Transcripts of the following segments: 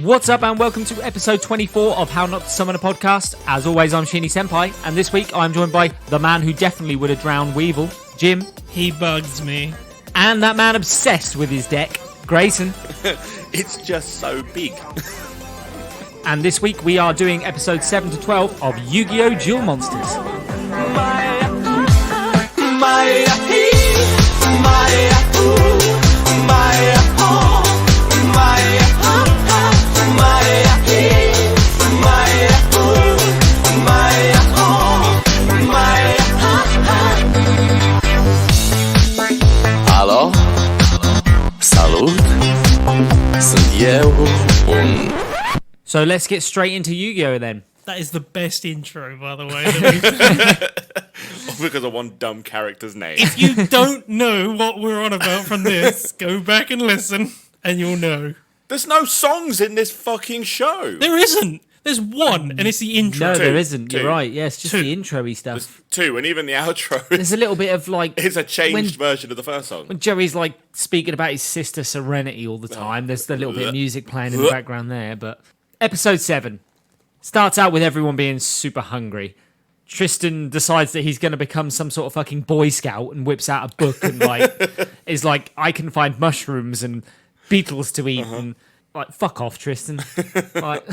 What's up and welcome to episode 24 of How Not to Summon a Podcast. As always, I'm Sheeny Senpai, and this week I'm joined by the man who definitely would have drowned Weevil, Jim. He bugs me. And that man obsessed with his deck, Grayson. It's just so big. And this week we are doing episodes 7 to 12 of Yu-Gi-Oh! Duel Monsters. Halo? Salut? Sunt eu un... So let's get straight into Yu-Gi-Oh! Then. That is the best intro, by the way. That Because of one dumb character's name. if you don't know what we're on about from this, go back and listen, and you'll know. There's no songs in this fucking show. There isn't. There's one, and it's the intro. No, there isn't. You're Two. right. Yeah, it's just Two. the intro-y stuff. There's two, and even the outro There's a little bit of like... is a changed when- version of the first song. When Joey's like speaking about his sister Serenity all the time, there's the little bit of music playing in the background there. But episode 7 starts out with everyone being super hungry. Tristan decides that he's going to become some sort of fucking Boy Scout and whips out a book and like is like, I can find mushrooms and beetles to eat and like, fuck off, Tristan. Like,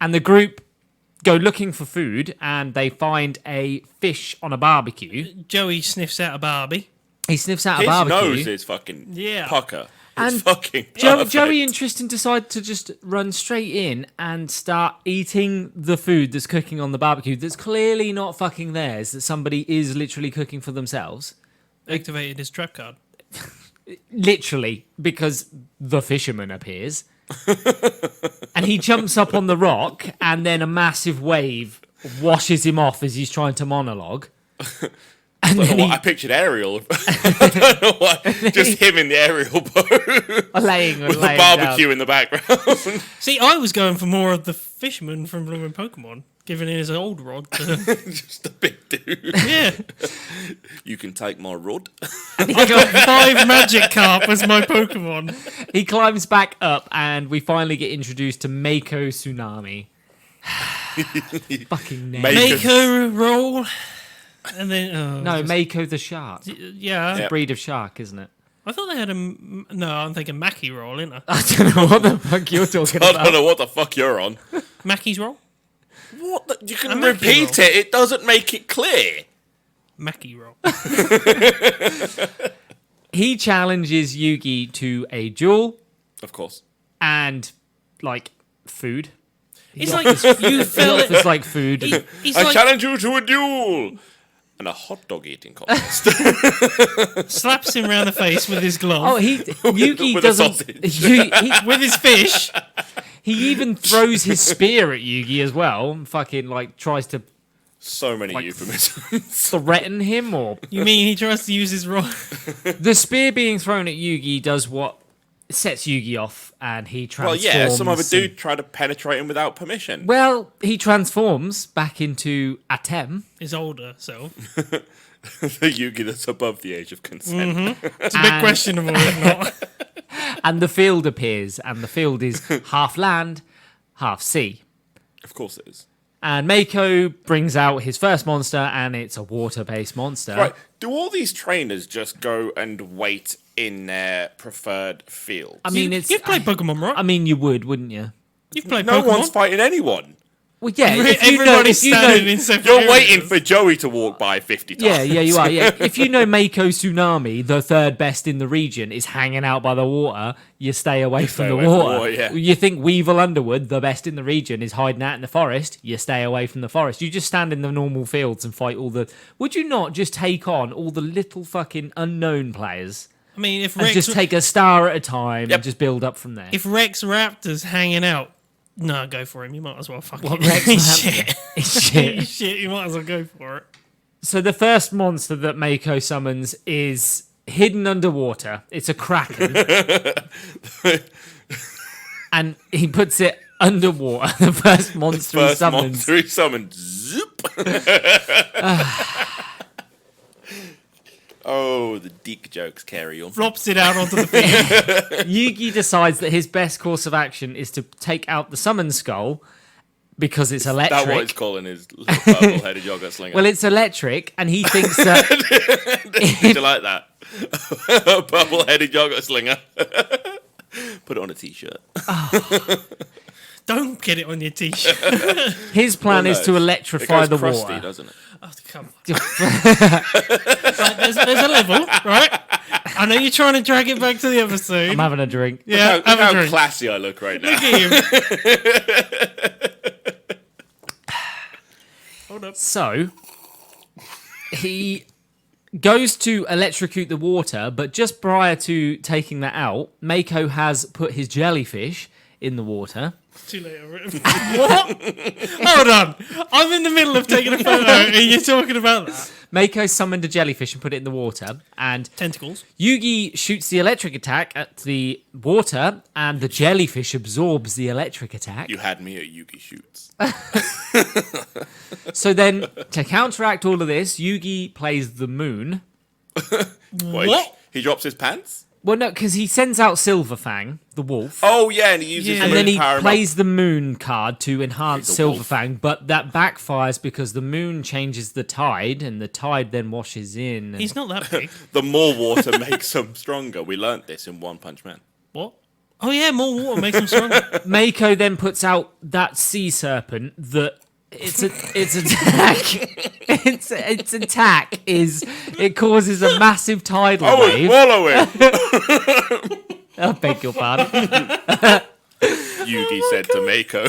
and the group go looking for food and they find a fish on a barbecue. Joey sniffs out a Barbie. He sniffs out a His barbecue. nose is fucking Yeah. pucker. And It's fucking Joey perfect. and Tristan decide to just run straight in and start eating the food that's cooking on the barbecue that's clearly not fucking theirs, that somebody is literally cooking for themselves. Activated his trap card. Literally, because the fisherman appears. And he jumps up on the rock and then a massive wave washes him off as he's trying to monologue. And I don't then know he, what, I pictured Ariel. I don't know why. Just him in the aerial boat laying with the laying barbecue down. in the background. See, I was going for more of the fisherman from Blue Pokemon, giving his old rod to... Just a big dude. Yeah. You can take my rod. I got 5 Magikarp as my Pokemon. He climbs back up, and we finally get introduced to Mako Tsunami. Fucking name. Make- Mako roll. And then... Oh, No, Mako the shark. Yeah. Yeah. Breed of shark, isn't it? I thought they had a... No, I'm thinking Mackie roll, isn't I? I don't know what the fuck you're talking I about. don't know what the fuck you're on. Mackie's roll? What? You A can Mackie repeat roll. it. It doesn't make it clear. Mackie roll. He challenges Yugi to a duel Of course. and, like, food. It's like you He fell offers, like, food. He's I like challenge you to a duel and a hot dog eating contest. slaps him round the face with his glove. Oh, Yugi with a doesn't... sausage. With his fish. He even throws his spear at Yugi as well. And fucking, like, tries to So many Like- euphemisms. threaten him or... You mean he tries to use his rod? The spear being thrown at Yugi does what sets Yugi off, and he Well, transforms. yeah, some other and- dude tried to penetrate him without permission. Well, he transforms back into Atem. His older self. The Yugi that's above the age of consent. It's a bit And- questionable, if not. And the field appears, and the field is half land, half sea. Of course it is. And Mako brings out his first monster, and it's a water-based monster. Right, do all these trainers just go and wait in their preferred field? I mean, it's. You've played Pokemon, right? I mean, you would, wouldn't you? You've played No Pokemon. one's fighting anyone. Well, yeah. Everybody's standing in separate You're areas. waiting for Joey to walk by 50 times. Yeah, you are. Yeah, if you know Mako Tsunami, the third best in the region, is hanging out by the water, you stay away from stay the away from the water. water, yeah. You think Weevil Underwood, the best in the region, is hiding out in the forest, you stay away from the forest. You just stand in the normal fields and fight all the. Would you not just take on all the little fucking unknown players I mean, if and Rex, just take a star at a time Yep. and just build up from there? if Rex Raptor's hanging out, no, go for him. You might as well fuck What, it. Rex Shit. Shit. Shit, you might as well go for it. So the first monster that Mako summons is hidden underwater. It's a kraken. And he puts it underwater. The first monster he First summons. monster he summoned. Zoop. Oh, the deek jokes carry on. Flops it out onto the field. Yugi decides that his best course of action is to take out the summon skull because it's electric. That's what he's calling his purple-headed yogurt slinger. Well, it's electric, and he thinks that Did you like that? Purple-headed yogurt slinger. Put it on a t-shirt. Don't get it on your t-shirt. his plan is to It electrify goes the crusty, water. doesn't it? Oh, come on. Right, there's a level, right? I know you're trying to drag it back to the episode. I'm having a drink. Yeah, Look have a how drink. classy I look right now. Look at you. So he goes to electrocute the water, but just prior to taking that out, Mako has put his jellyfish in the water. Too late. What? Hold on. I'm in the middle of taking a photo and you're talking about that. Mako summoned a jellyfish and put it in the water, and Tentacles. Yugi shoots the electric attack at the water, and the jellyfish absorbs the electric attack. You had me at Yugi shoots. So then, to counteract all of this, Yugi plays the moon. Wait, What? He drops his pants? Well, no, because he sends out Silverfang, the wolf. Oh, yeah, and he uses Yeah. the And moon then he power him plays the moon card to enhance He's a wolf. Silverfang, but that backfires because the moon changes the tide, and the tide then washes in. And He's not that big. up. The more water makes him stronger. We learnt this in One Punch Man. What? Oh, yeah, more water makes him stronger. Mako then puts out that sea serpent that its attack its attack is it causes a massive tidal Oh, it's wave. wallowing! I beg your pardon. Yugi said to Mako.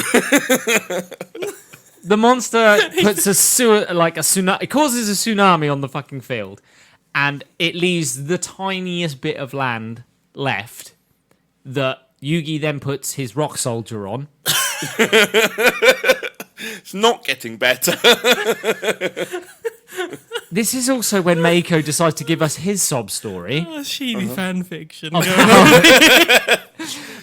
The monster puts a tsunami. It causes a tsunami on the fucking field, and it leaves the tiniest bit of land left that Yugi then puts his rock soldier on. It's not getting better. This is also when Mako decides to give us his sob story. Sheeny fan fiction.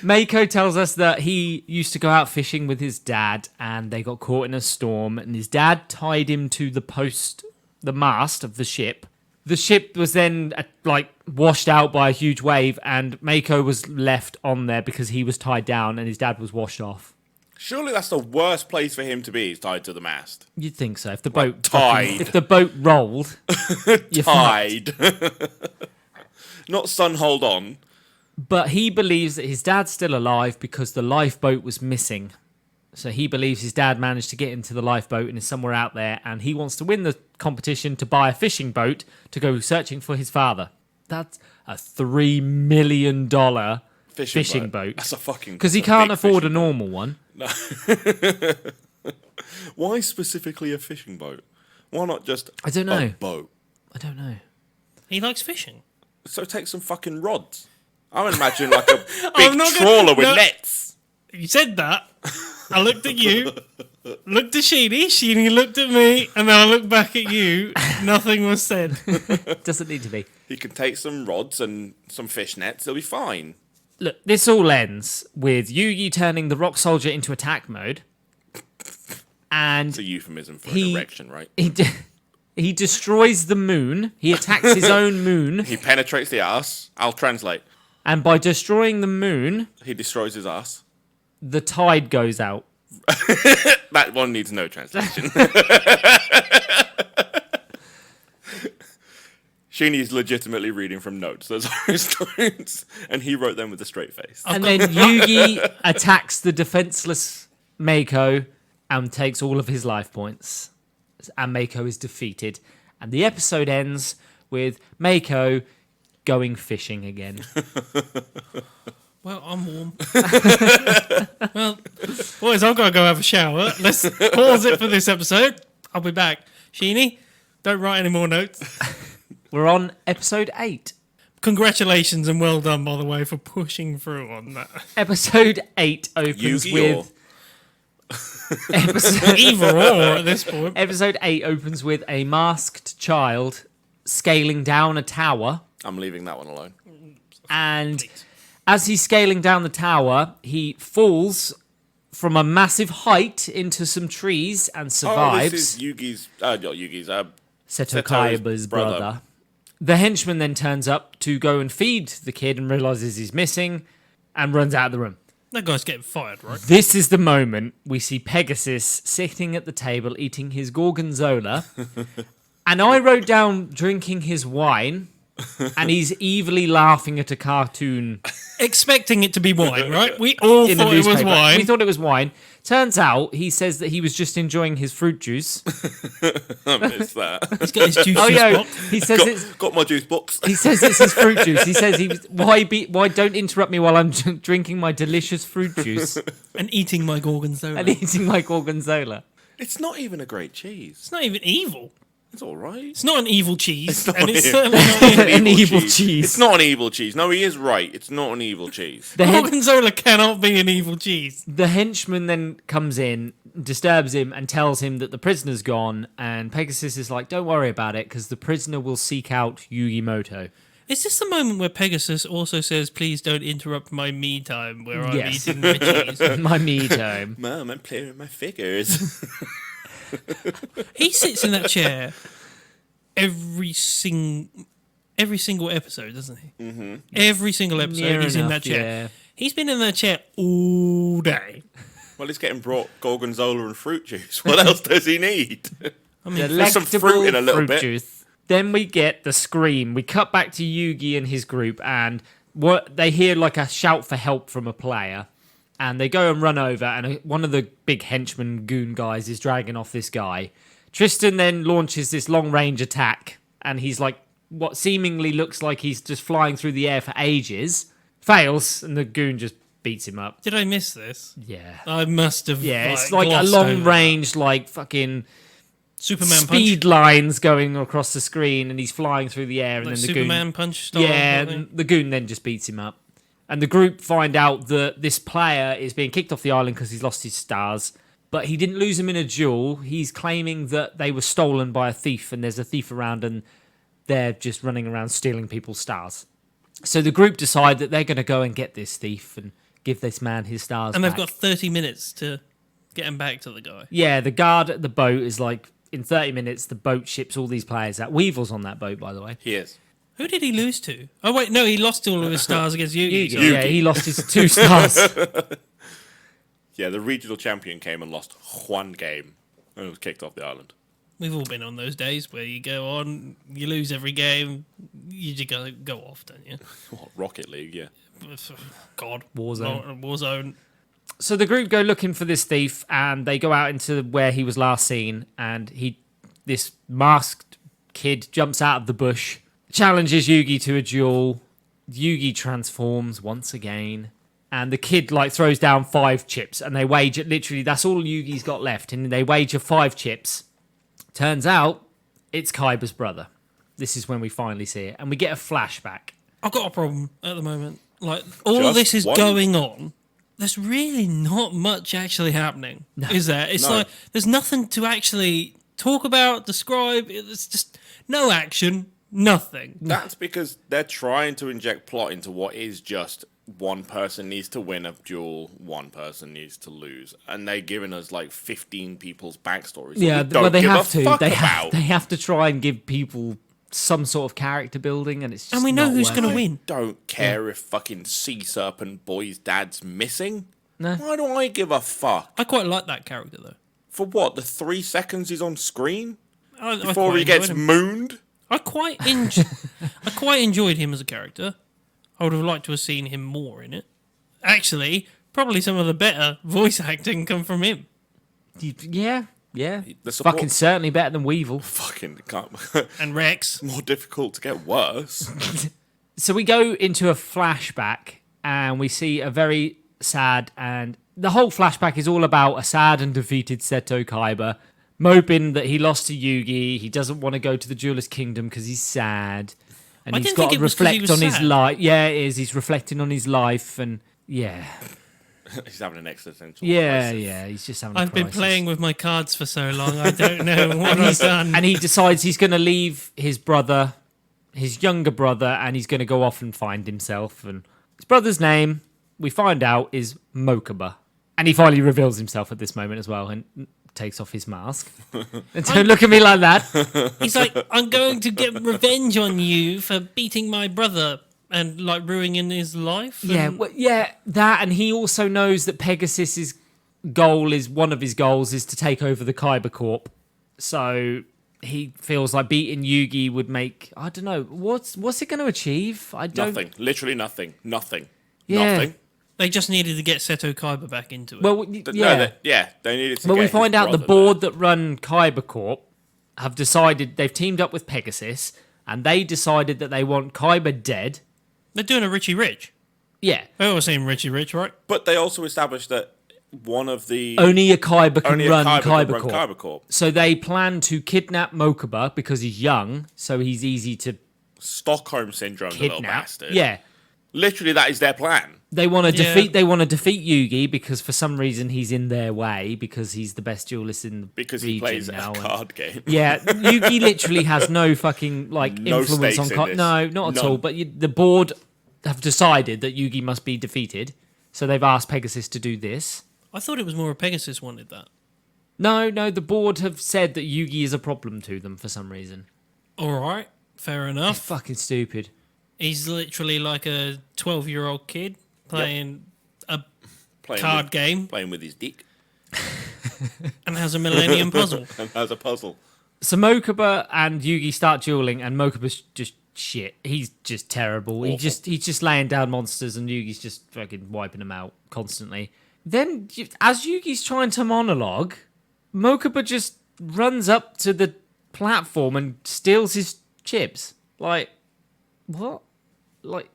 Mako tells us that he used to go out fishing with his dad and they got caught in a storm, and his dad tied him to the mast of the ship. The ship was then washed out by a huge wave, and Mako was left on there because he was tied down and his dad was washed off. Surely that's the worst place for him to be, is tied to the mast. You'd think so. If the boat tied. if the boat rolled, you're fucked. Tied. Not sun hold on. But he believes that his dad's still alive because the lifeboat was missing. So he believes his dad managed to get into the lifeboat and is somewhere out there, and he wants to win the competition to buy a fishing boat to go searching for his father. That's a $3 million fishing boat. That's a fucking... Because he that's a can't big afford a fishing normal one. boat. Why specifically a fishing boat? Why not just I don't a know. boat? I don't know. He likes fishing. So take some fucking rods. I would imagine like a I'm big not gonna- trawler with no. nets. You said that. I looked at you, looked at Sheeny looked at me, and then I looked back at you. Nothing was said. Doesn't need to be. He can take some rods and some fish nets. He'll be fine. Look, this all ends with Yugi turning the rock soldier into attack mode. And It's a euphemism for He- an erection, right? he destroys the moon. He attacks his own moon. He penetrates the ass. I'll translate. And by destroying the moon, He destroys his ass. the tide goes out. That one needs no translation. Sheeny is legitimately reading from notes. Those are his notes. And he wrote them with a straight face. And then Yugi attacks the defenseless Mako and takes all of his life points. And Mako is defeated. And the episode ends with Mako going fishing again. Well, I'm warm. Well, boys, I've got to go have a shower. Let's pause it for this episode. I'll be back. Sheeny, don't write any more notes. We're on episode 8. Congratulations and well done, by the way, for pushing through on that. Episode 8 opens Yugi with... Episode, Either or at this point. episode 8 opens with a masked child scaling down a tower. I'm leaving that one alone. And as he's scaling down the tower, he falls from a massive height into some trees and Oh, survives. this is Yugi's... not Yugi's. Seto Kaiba's brother. The henchman then turns up to go and feed the kid and realizes he's missing and runs out of the room. That guy's getting fired, right? This is the moment we see Pegasus sitting at the table eating his gorgonzola. And I wrote down drinking his wine, and he's evilly laughing at a cartoon Expecting it to be wine, right? We all in the thought it was newspaper. wine. We thought it was wine. Turns out he says that he was just enjoying his fruit juice. I missed that. He's got his juice Oh yeah, box. he says it's got my juice box. he says it's his fruit juice. He says why don't interrupt me while I'm drinking my delicious fruit juice And eating my gorgonzola. and eating my gorgonzola. It's not even a great cheese. It's not even evil. It's all right. It's not an evil cheese. not And it's evil. certainly not evil. An evil cheese. It's not an evil cheese. No, he is right. It's not an evil cheese. The, hen- Gorgonzola cannot be an evil cheese. the henchman then comes in, disturbs him, and tells him that the prisoner's gone. And Pegasus is like, "Don't worry about it, because the prisoner will seek out Yugimoto." Is this the moment where Pegasus also says, please don't interrupt my me time where I'm Yes. eating my cheese? My me time. Mum, I'm playing with my figures. He sits in that chair every single episode, doesn't he? Mm-hmm. Every single episode Near he's in enough, that chair. yeah. He's been in that chair all day. Well, he's getting brought gorgonzola and fruit juice. What else does he need? I mean, There's some fruit in a little fruit bit. juice. Then we get the scream. We cut back to Yugi and his group, and they hear like a shout for help from a player, and they go and run over, and one of the big henchman goon guys is dragging off this guy. Tristan then launches this long-range attack, and he's like, what seemingly looks like he's just flying through the air for ages. Fails, and the goon just beats him up. did I miss this? Yeah. I must have. Yeah, it's like a glossed over long-range, like fucking that. Superman speed lines going across the screen, and he's flying through the air, and punch. Like then the Superman goon, punch style. yeah, sort of thing. and the goon then just beats him up. And the group find out that this player is being kicked off the island because he's lost his stars, but he didn't lose them in a duel. He's claiming that they were stolen by a thief, and there's a thief around, and they're just running around stealing people's stars. So the group decide that they're going to go and get this thief and give this man his stars And they've back. got 30 minutes to get him back to the guy. Yeah, the guard at the boat is like, in 30 minutes, the boat ships all these players out. Weevil's on that boat, by the way. He is. Who did he lose to? Oh, wait, no, he lost all of his stars against Yugi. Yugi. Yeah, he lost his 2 stars. Yeah, the regional champion came and lost one game and was kicked off the island. We've all been on those days where you go on, you lose every game, you just go off, don't you? What, Rocket League, yeah. God. Warzone. Warzone. So the group go looking for this thief, and they go out into where he was last seen, and this masked kid jumps out of the bush, challenges Yugi to a duel. Yugi transforms once again, and the kid like throws down 5 chips, and they wager, literally that's all Yugi's got left, and they wager 5 chips. Turns out it's Kaiba's brother. This is when we finally see it, and we get a flashback. I've got a problem at the moment. Like, all of Just this is one? going on. There's really not much actually happening, is there? It's No. like there's nothing to actually talk about, describe. It's just no action, nothing. That's because they're trying to inject plot into what is just one person needs to win a duel, one person needs to lose, and they're giving us like 15 people's backstories. that Yeah, we don't well, they give have a to. fuck They about. have to try and give people some sort of character building, and it's just And we know not who's working. going to win. Don't care if fucking Sea Serpent Boy's dad's missing. No. Why do I give a fuck? I quite like that character though. For what? The 3 seconds he's on screen I before quite he gets enjoyed him. mooned? I quite enjoyed him as a character. I would have liked to have seen him more in it. Actually, probably some of the better voice acting come from him. Yeah. The support- Fucking certainly better than Weevil. Fucking can't. And Rex. More difficult to get worse. So we go into a flashback, and we see a very sad, and the whole flashback is all about a sad and defeated Seto Kaiba, moping that he lost to Yugi. He doesn't want to go to the Duelist Kingdom because he's sad, and I he's didn't got think to it was 'cause he reflect was on his sad. life. Yeah, it is. He's reflecting on his life, and yeah, He's having an existential yeah, crisis. yeah. He's just having. A I've been crisis. playing with my cards for so long, I don't know what I've done. And he decides he's going to leave his brother, his younger brother, and he's going to go off and find himself. And his brother's name, we find out, is Mokuba. And he finally reveals himself at this moment as well. And takes off his mask. Don't look at me like that. He's like, I'm going to get revenge on you for beating my brother and like ruining his life. Yeah, and- well, yeah, that, and he also knows that Pegasus's one of his goals is to take over the Kyber Corp. So he feels like beating Yugi would make, I don't know, what's it going to achieve? I don't. Nothing. Literally nothing. Nothing. Yeah. Nothing. They just needed to get Seto Kaiba back into it. Well, No, they needed to. But get we his find out the brother board that run Kyber Corp have decided they've teamed up with Pegasus, and they decided that they want Kyber dead. They're doing a Richie Rich. Yeah, They always saying Richie Rich, right? But they also established that one of the only a Kyber can only a run Kyber Kyber could run Corp. Kyber Corp. So they plan to kidnap Mokuba because he's young, so he's easy to Stockholm syndrome, the little kidnap. bastard. Yeah. Literally, that is their plan. They want to Yeah. defeat. They want to defeat Yugi because for some reason he's in their way because he's the best duelist in the Because region he plays now. a and- card game. Yeah, Yugi literally has no fucking like No influence on. stakes in this. No, not at None. all. But the board have decided that Yugi must be defeated, so they've asked Pegasus to do this. I thought it was more Pegasus wanted that. No, the board have said that Yugi is a problem to them for some reason. All right, fair It's enough. fucking stupid. He's literally like a 12-year-old kid playing a Playing card with, game playing with his dick and has a Millennium Puzzle. and has a puzzle. So Mokuba and Yugi start dueling, and Mokuba's just shit. He's just terrible. Awful. He's just laying down monsters, and Yugi's just fucking wiping them out constantly. Then, as Yugi's trying to monologue, Mokuba just runs up to the platform and steals his chips. Like, what? Like,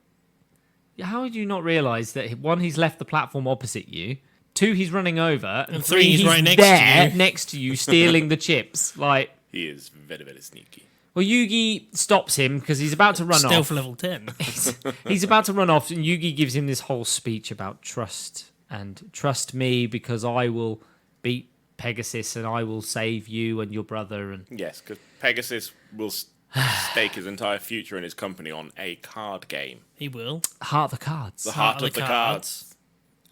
how did you not realize that one, he's left the platform opposite you, two, he's running over, and three, three, he's right next to there you. next to you stealing the chips? Like, He is very, very sneaky. well, Yugi stops him because he's about to run Stealth off. level 10. He's about to run off, and Yugi gives him this whole speech about trust and trust me because I will beat Pegasus and I will save you and your brother. And Yes, because Pegasus will stake his entire future in his company on a card game. He will. heart of the cards. The heart of the cards.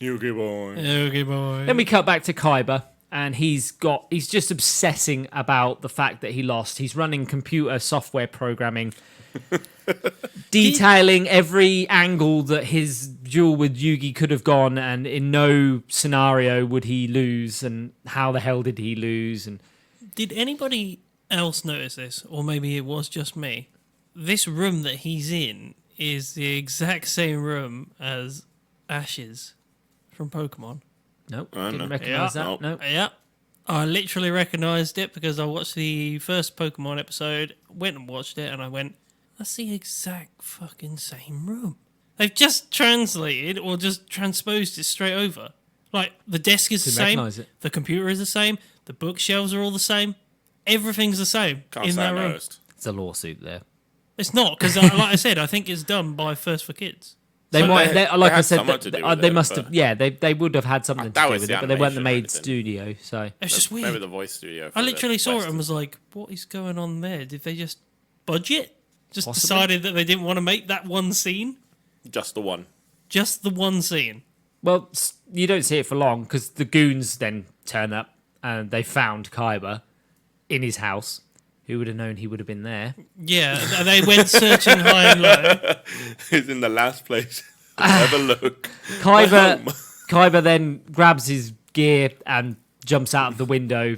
Yugi boy. Okay, boy. Then we cut back to Kaiba, and he's just obsessing about the fact that he lost. He's running computer software programming, detailing every angle that his duel with Yugi could have gone, and in no scenario would he lose, and how the hell did he lose? And Did anybody else notice this? Or maybe it was just me. This room that he's in is the exact same room as Ash's from Pokemon. nope, no. didn't recognise Yeah. that. Nope. No. Yeah. I literally recognised it because I watched the first Pokemon episode, went and watched it, and I went, that's the exact fucking same room. They've just translated or just transposed it straight over. Like, the desk is the Didn't same, recognise it. the computer is the same, the bookshelves are all the same, everything's the same Can't in say that I room. noticed. It's a lawsuit there. It's not, because like I said, I think it's done by First for Kids. They So might, they like I had said, somewhat to do with they it, must but- have. Yeah, they would have had something to That do was with the it, but they weren't the animation main or anything. studio. So It's just weird. Maybe the voice studio. I literally saw it Western. and was like, what is going on there? Did they just budget? Just Possibly. decided that they didn't want to make that one scene? Just the one. Just the one scene. well, you don't see it for long because the goons then turn up and they found Kaiba in his house. Who would have known he would have been there? Yeah, they went searching high and low. He's in the last place. Ever look. Kaiba then grabs his gear and jumps out of the window.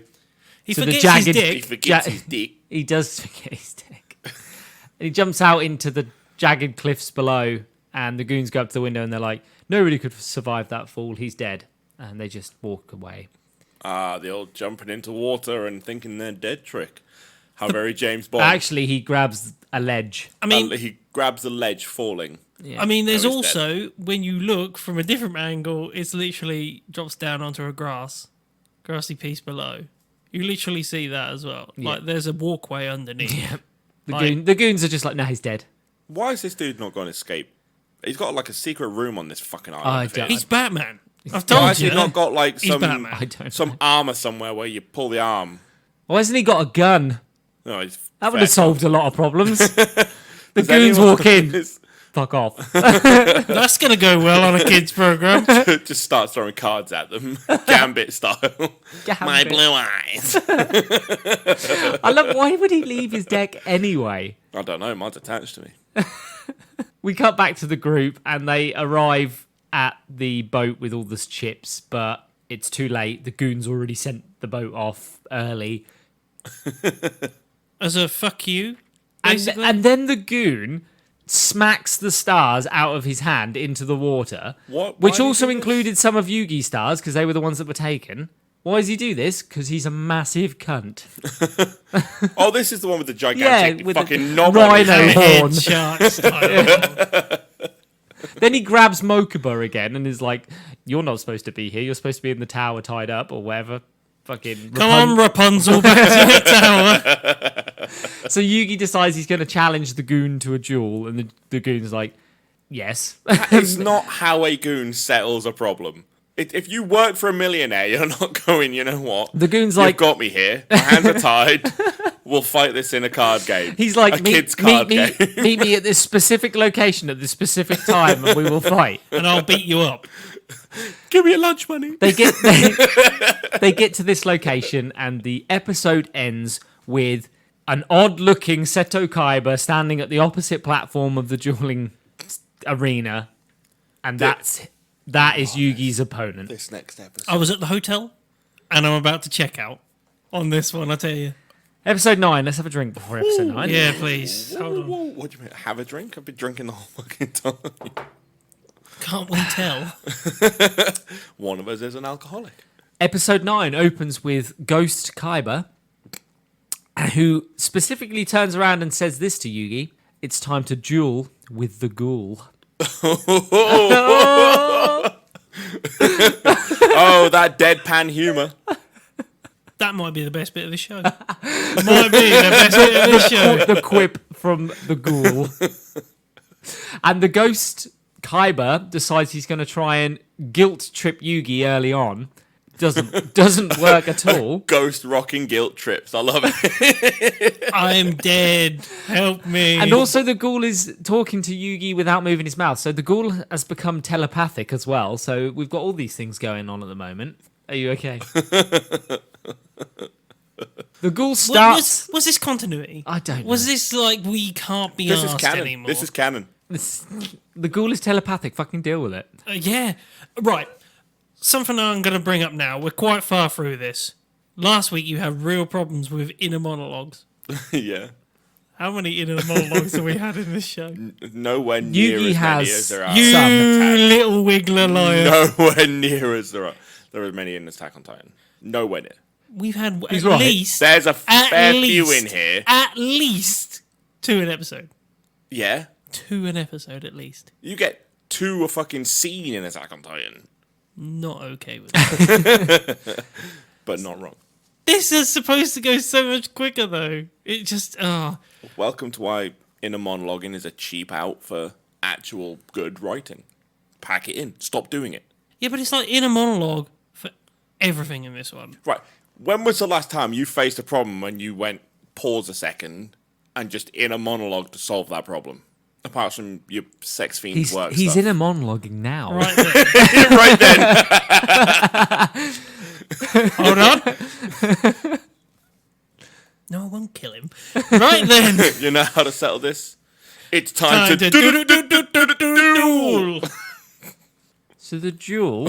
He So the forgets jagged- his He dick. forgets Ja- his dick. He does forget his dick. And he jumps out into the jagged cliffs below, and the goons go up to the window and they're like, nobody could survive that fall. He's dead. And they just walk away. Ah, the old jumping into water and thinking they're dead trick. How very James Bond. Actually, he grabs a ledge. I mean, He grabs the ledge falling. Yeah. I mean, there's No, he's also, when you look from a different angle, it's literally drops down onto a grassy piece below. You literally see that as well. Yeah. Like, there's a walkway underneath. The goons are just like, no, he's dead. Why is this dude not going to escape? He's got like a secret room on this fucking island. I of don't- his. He's Batman. I've Why told has he you. not got like He's Batman. I don't some know. armor somewhere where you pull the arm? Why hasn't he got a gun? No, That would have solved a lot of problems. The Does goons anyone- walk in. Fuck off. That's going to go well on a kids program. Just starts throwing cards at them, Gambit style. My Gambit. blue eyes. I love. Why would he leave his deck anyway? I don't know. Mine's attached to me. We cut back to the group and they arrive at the boat with all the chips, but it's too late. The goons already sent the boat off early. As a fuck you, And, basically. and then the goon smacks the stars out of his hand into the water, What? Why which did he also do this? included some of Yugi's stars because they were the ones that were taken. Why does he do this? Because he's a massive cunt. Oh, this is the one with the gigantic Yeah, with the fucking knob on his rhino head. horn. Head shark style. Then he grabs Mokuba again and is like, "You're not supposed to be here. You're supposed to be in the tower tied up or whatever." Fucking Come on, Rapunzel, back to the tower. So Yugi decides he's going to challenge the goon to a duel, and the goon's like, "Yes." It's not how a goon settles a problem. If you work for a millionaire, you're not going, you know what? The goon's You've like, got me here. My hands are tied. We'll fight this in a card game. he's like, a kid's card game. meet me at this specific location at this specific time, and we will fight. And I'll beat you up. Give me your lunch money. They get they get to this location, and the episode ends with an odd-looking Seto Kaiba standing at the opposite platform of the dueling arena, and that is Yugi's opponent. This next episode. I was at the hotel, and I'm about to check out on this one, I tell you. Episode 9. Let's have a drink before episode 9. Yeah, please. Hold on. Whoa, what do you mean? Have a drink? I've been drinking the whole fucking time. Can't we tell? One of us is an alcoholic. Episode 9 opens with Ghost Kaiba, who specifically turns around and says this to Yugi: "It's time to duel with the ghoul." Oh, that deadpan humour. That might be the best bit of the show. Might be the best bit of the show. The quip from the ghoul. And the Ghost Kaiba decides he's going to try and guilt trip Yugi early on. Doesn't work at all. Ghost rocking guilt trips. I love it. I'm dead. Help me. And also the ghoul is talking to Yugi without moving his mouth. So the ghoul has become telepathic as well. So we've got all these things going on at the moment. Are you okay? The ghoul starts... Was this continuity? I don't know. Was this like we can't be This is asked canon. anymore? This is canon. The ghoul is telepathic. Fucking deal with it. Yeah. Right. Something I'm going to bring up now. We're quite far through this. Last week you had real problems with inner monologues. Yeah. How many inner monologues have we had in this show? Nowhere near Yugi as has- many as there are. You Some. little wiggler liar. Nowhere near as there are. There are many in Attack on Titan. Nowhere near. We've had He's at right. least... There's a at fair least, few in here. At least 2 an episode. Yeah. 2 an episode at least. You get 2 a fucking scene in Attack on Titan. Not okay with that. But not wrong. This is supposed to go so much quicker though. It just... Welcome to why inner monologuing is a cheap out for actual good writing. Pack it in. Stop doing it. Yeah, but it's like inner monologue for everything in this one. Right. When was the last time you faced a problem when you went pause a second and just inner monologue to solve that problem? Apart from your sex fiend work He's stuff. in a monologuing now. Right there. Right then. Hold on. No, I won't kill him. Right then. You know how to settle this? It's time to Duel. So the duel...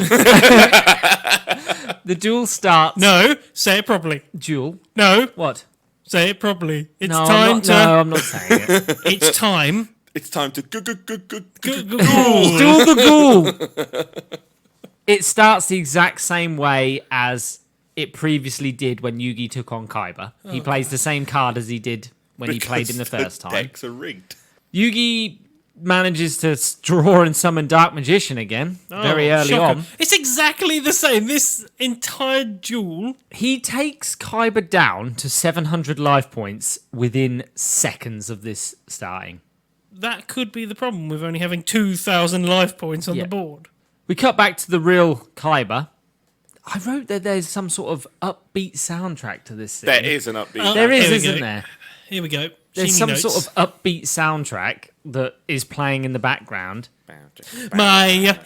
the duel starts... No, say it properly. Duel? No, What? say it properly. It's No, time to... No, I'm not saying it. It's time. It's time to Duel. Duel the ghoul! It starts the exact same way as it previously did when Yugi took on Kaiba. He plays the same card as he did when he played in the first time. Decks are rigged. Yugi manages to draw and summon Dark Magician again, very early Shocker. on. It's exactly the same. This entire duel. He takes Kaiba down to 700 life points within seconds of this starting. That could be the problem with only having 2,000 life points on Yeah. the board. We cut back to the real Kaiba. I wrote that there's some sort of upbeat soundtrack to this thing. There is an upbeat. There is, Here we isn't go. there? Here we go. there's Sheeny some notes. sort of upbeat soundtrack that is playing in the background. My,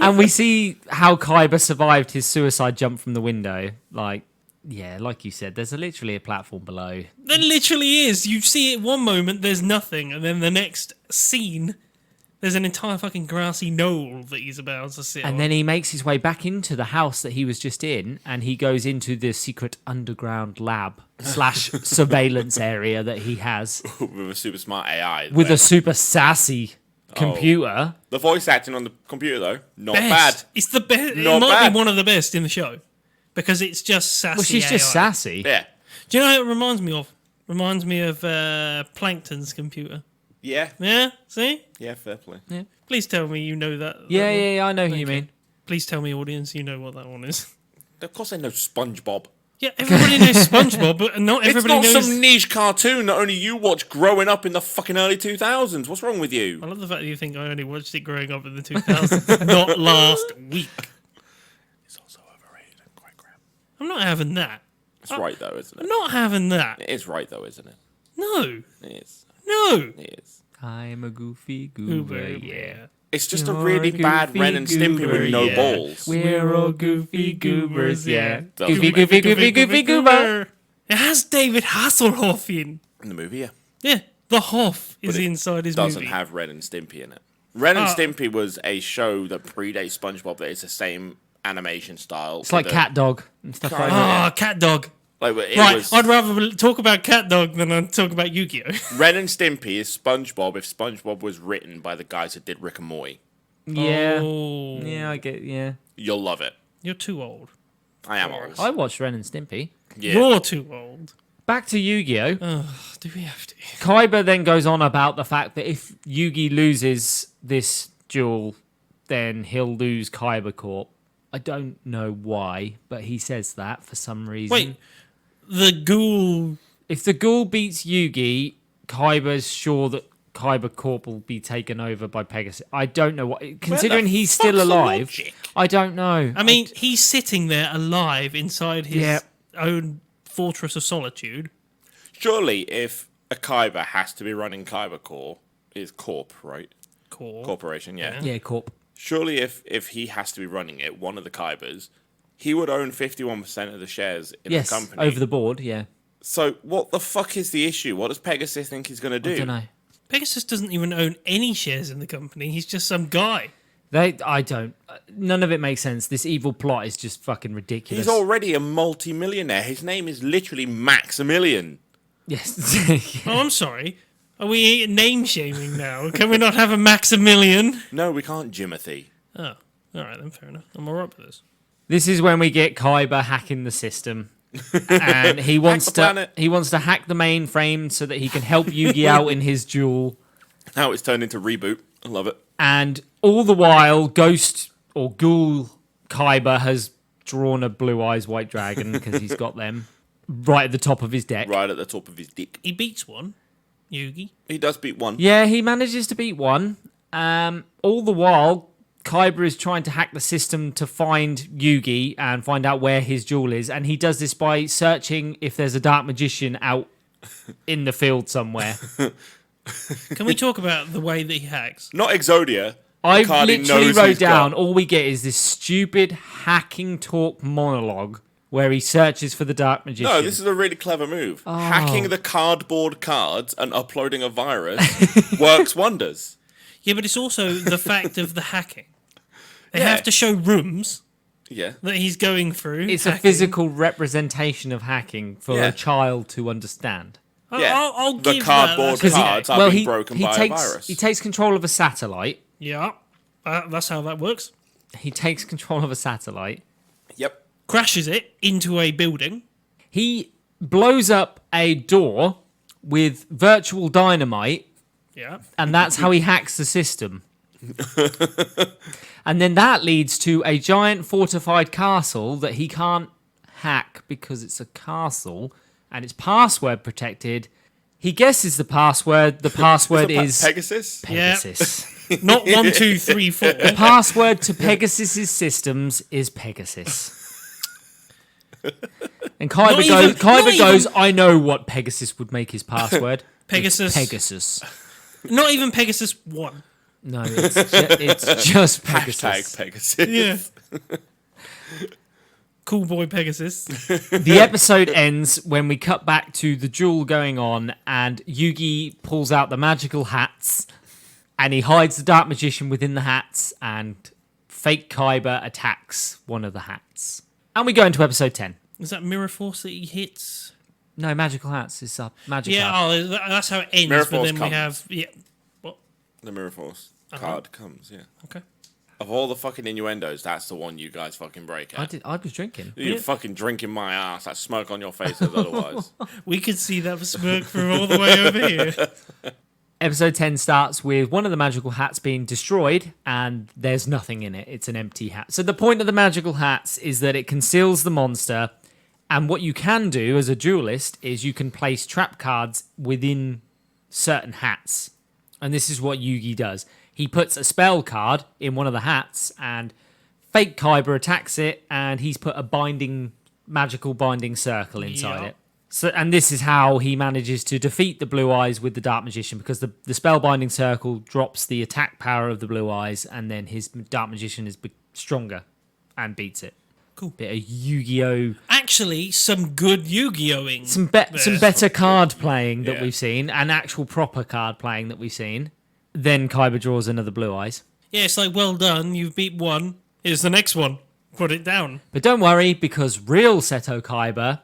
And we see how Kyber survived his suicide jump from the window. Like you said, there's literally a platform below. there literally is. You see it one moment, there's nothing, and then the next scene, there's an entire fucking grassy knoll that he's about to sit on. And then he makes his way back into the house that he was just in, and he goes into the secret underground lab / surveillance area that he has With a super smart AI. with a super sassy computer. The voice acting on the computer, though, not best. bad. It's the best. It Not might bad. be one of the best in the show because it's just sassy. Well, she's just AI. sassy. Yeah. Do you know what it reminds me of? Reminds me of Plankton's computer. Yeah. Yeah, see? Yeah, fair play. Please tell me you know that. Yeah, that one. yeah, I know who you Okay. mean. Please tell me, audience, you know what that one is. Of course I know SpongeBob. Yeah, everybody knows SpongeBob, but not It's everybody not knows. some niche cartoon that only you watched growing up in the fucking early 2000s. What's wrong with you? I love the fact that you think I only watched it growing up in the 2000s, not last week. It's also overrated and quite crap. I'm not having that. It's right, though, isn't I'm it? not having that. It is right, though, isn't it? No, It is. no. It is. I'm a goofy goober, yeah. It's just You're a really a bad goofy Ren and Stimpy goober, with no yeah. balls. We're all goofy goobers, yeah. Doesn't Goofy, make- goofy, goofy, goofy goober. It has David Hasselhoff in. In the movie, yeah. Yeah, the Hoff is But it inside his Doesn't movie. have Ren and Stimpy in it. Ren and Oh. Stimpy was a show that predates SpongeBob that is the same animation style. It's like Cat Dog and stuff like that. Ah, Cat Dog. Like, it Right, was, I'd rather talk about Cat Dog than I'd talk about Yu-Gi-Oh. Ren and Stimpy is SpongeBob if SpongeBob was written by the guys that did Rick and Morty. Yeah. Oh, Yeah, I get, yeah. You'll love it. you're too old. I am old. I watched Ren and Stimpy. Yeah. You're too old. Back to Yu-Gi-Oh! Do we have to? Kaiba then goes on about the fact that if Yugi loses this duel, then he'll lose Kaiba Corp. I don't know why, but he says that for some reason. Wait, the ghoul. If the ghoul beats Yugi, Kaiba's sure that Kaiba Corp will be taken over by Pegasus. I don't know what. Considering he's still fuck's the alive, logic? I don't know. I mean, he's sitting there alive inside his Yeah. own fortress of solitude. Surely, if a Kaiba has to be running Kaiba Corp, is Corp, right? Core. Corporation, yeah. Yeah, Corp. Surely, if he has to be running it, one of the Kaibas, he would own 51% of the shares in Yes, the company. over the board. Yeah, So, what the fuck is the issue? What does Pegasus think he's going to do? I don't know. Pegasus doesn't even own any shares in the company. He's just some guy. I don't. None of it makes sense. This evil plot is just fucking ridiculous. He's already a multi-millionaire. His name is literally Maximilian. Yes. Yeah. Oh, I'm sorry. Are we name shaming now? Can we not have a Maximilian? No, we can't, Jimothy. Oh, all right then. Fair enough. I'm alright with this. This is when we get Kaiba hacking the system, and he wants the to planet. he wants to hack the mainframe so that he can help Yugi out in his duel. Now it's turned into Reboot. I love it. And all the while, Ghost or Ghoul Kaiba has drawn a blue eyes white dragon because he's got them right at the top of his deck. Right at the top of his dick. He beats one, Yugi. He does beat one. Yeah, he manages to beat one. All the while, Kaiba is trying to hack the system to find Yugi and find out where his jewel is, and he does this by searching if there's a dark magician out in the field somewhere. Can we talk about the way that he hacks? Not Exodia. I Cardi literally knows wrote he's down, got- all we get is this stupid hacking talk monologue where he searches for the dark magician. No, this is a really clever move. Oh. Hacking the cardboard cards and uploading a virus works wonders. Yeah, but it's also the fact of the hacking. They Yeah. have to show rooms Yeah. that he's going through. It's a hacking. physical representation of hacking for Yeah. a child to understand. Yeah. I'll The give cardboard that. cards are well, being broken by a virus. he takes control of a satellite. Yeah, that's how that works. He takes control of a satellite. Yep. Crashes it into a building. He blows up a door with virtual dynamite, Yeah. and that's how he hacks the system. And then that leads to a giant fortified castle that he can't hack because it's a castle and it's password protected. He guesses the password. The password is Pegasus? Pegasus. Not 1, 2, 3, 4. Password to Pegasus's systems is Pegasus. And Kyber even- goes, not goes, even- I know what Pegasus would make his password. Pegasus. Pegasus. Not even Pegasus 1. No, it's just Pegasus. Hashtag Pegasus. Yeah. Cool boy Pegasus. The episode ends when we cut back to the duel going on, and Yugi pulls out the magical hats, and he hides the Dark Magician within the hats, and fake Kyber attacks one of the hats. And we go into episode 10. Is that Mirror Force that he hits? No, magical hats is magic Yeah, hat. that's how it ends. Mirror but Force then we comes. have... Yeah. What? The Mirror Force card comes, yeah. Okay. Of all the fucking innuendos, that's the one you guys fucking break at. I was drinking. You're fucking drinking my ass. That smoke on your face is otherwise. We could see that smirk from all the way over here. Episode 10 starts with one of the magical hats being destroyed, and there's nothing in it. It's an empty hat. So the point of the magical hats is that it conceals the monster, and what you can do as a duelist is you can place trap cards within certain hats. And this is what Yugi does. He puts a spell card in one of the hats, and fake Kyber attacks it, and he's put a magical binding circle inside Yeah. it. So, and this is how he manages to defeat the Blue Eyes with the Dark Magician, because the spellbinding circle drops the attack power of the Blue Eyes, and then his Dark Magician is stronger and beats it. Cool. Bit of Yu-Gi-Oh! Actually, some good Yu-Gi-Oh-ing. Some better card playing that Yeah. we've seen, and actual proper card playing that we've seen. Then Kyber draws another Blue Eyes. Yeah, it's like, well done, you've beat one. Here's the next one. Put it down. But don't worry, because real Seto Kyber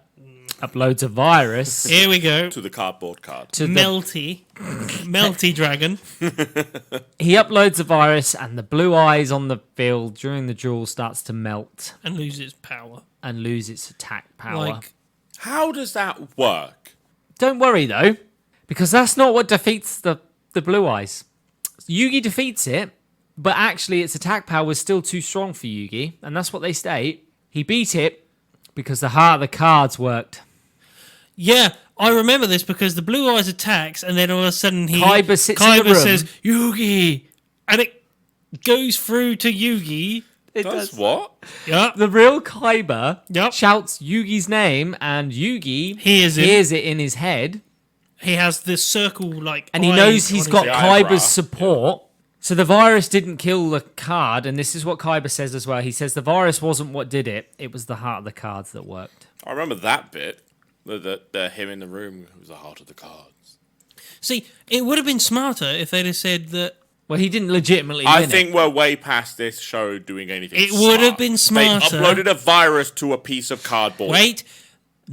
uploads a virus Here we go. To the cardboard card. to the Melty dragon. he uploads a virus, and the Blue Eyes on the field during the duel starts to melt And loses power. and lose its attack power. Like, How does that work? Don't worry though, because that's not what defeats the Blue Eyes. Yugi defeats it, but actually its attack power was still too strong for Yugi, and that's what they state. He beat it because the heart of the cards worked. yeah, I remember this because the Blue Eyes attacks, and then all of a sudden Kyber sits in the room. says, Yugi! And it goes through to Yugi. It Does what? Yeah. The real Kyber Yep. shouts Yugi's name, and Yugi Hears him. hears it in his head, He has this circle, like, and he eyes knows he's on got his- The eyebrow. Kyber's support. So the virus didn't kill the card, and this is what Kyber says as well. He says the virus wasn't what did it; it was the heart of the cards that worked. I remember that bit. The him in the room who was the heart of the cards. See, it would have been smarter if they'd have said that. Well, he didn't legitimately. I win think it. we're way past this show doing anything. It would have been They smarter. uploaded a virus to a piece of cardboard. Wait,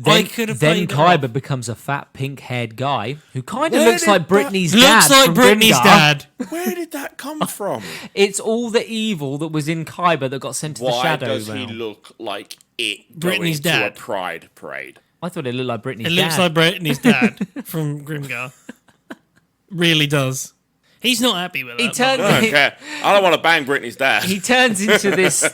I could have Then played it Kyber off. becomes a fat pink-haired guy who kind of Where looks did like Britney's dad. Looks like from Britney's Grimgar. dad. Where did that come from? It's all the evil that was in Kyber that got sent to the Why Shadow does Realm. he look like it Britney's going dad. to a pride parade? I thought it looked like Britney's It looks dad. like Britney's dad from Grimgar. Really does. He's not happy with that. He I turns. don't care. I don't want to bang Britney's dad. He turns into this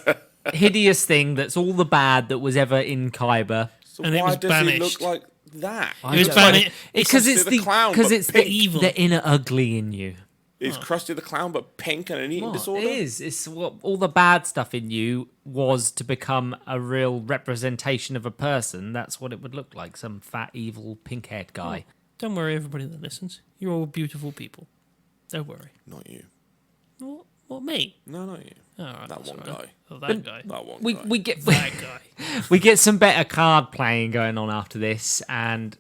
hideous thing that's all the bad that was ever in Kyber. So and it why was does he banished. look like that? It was banished. Because Krusty it's the the Clown, because but it's pink. the Evil. the inner ugly in you. Is Krusty the Clown but pink and an eating What? disorder? It is. It's what all the bad stuff in you was to become a real representation of a person. That's what it would look like. Some fat, evil, pink-haired guy. Don't worry, everybody that listens. You're all beautiful people. Don't worry. Not you. What me? No, not you. All right, That that's one all right. guy. Oh, that guy. That one We guy. we get That guy. we get some better card playing going on after this, and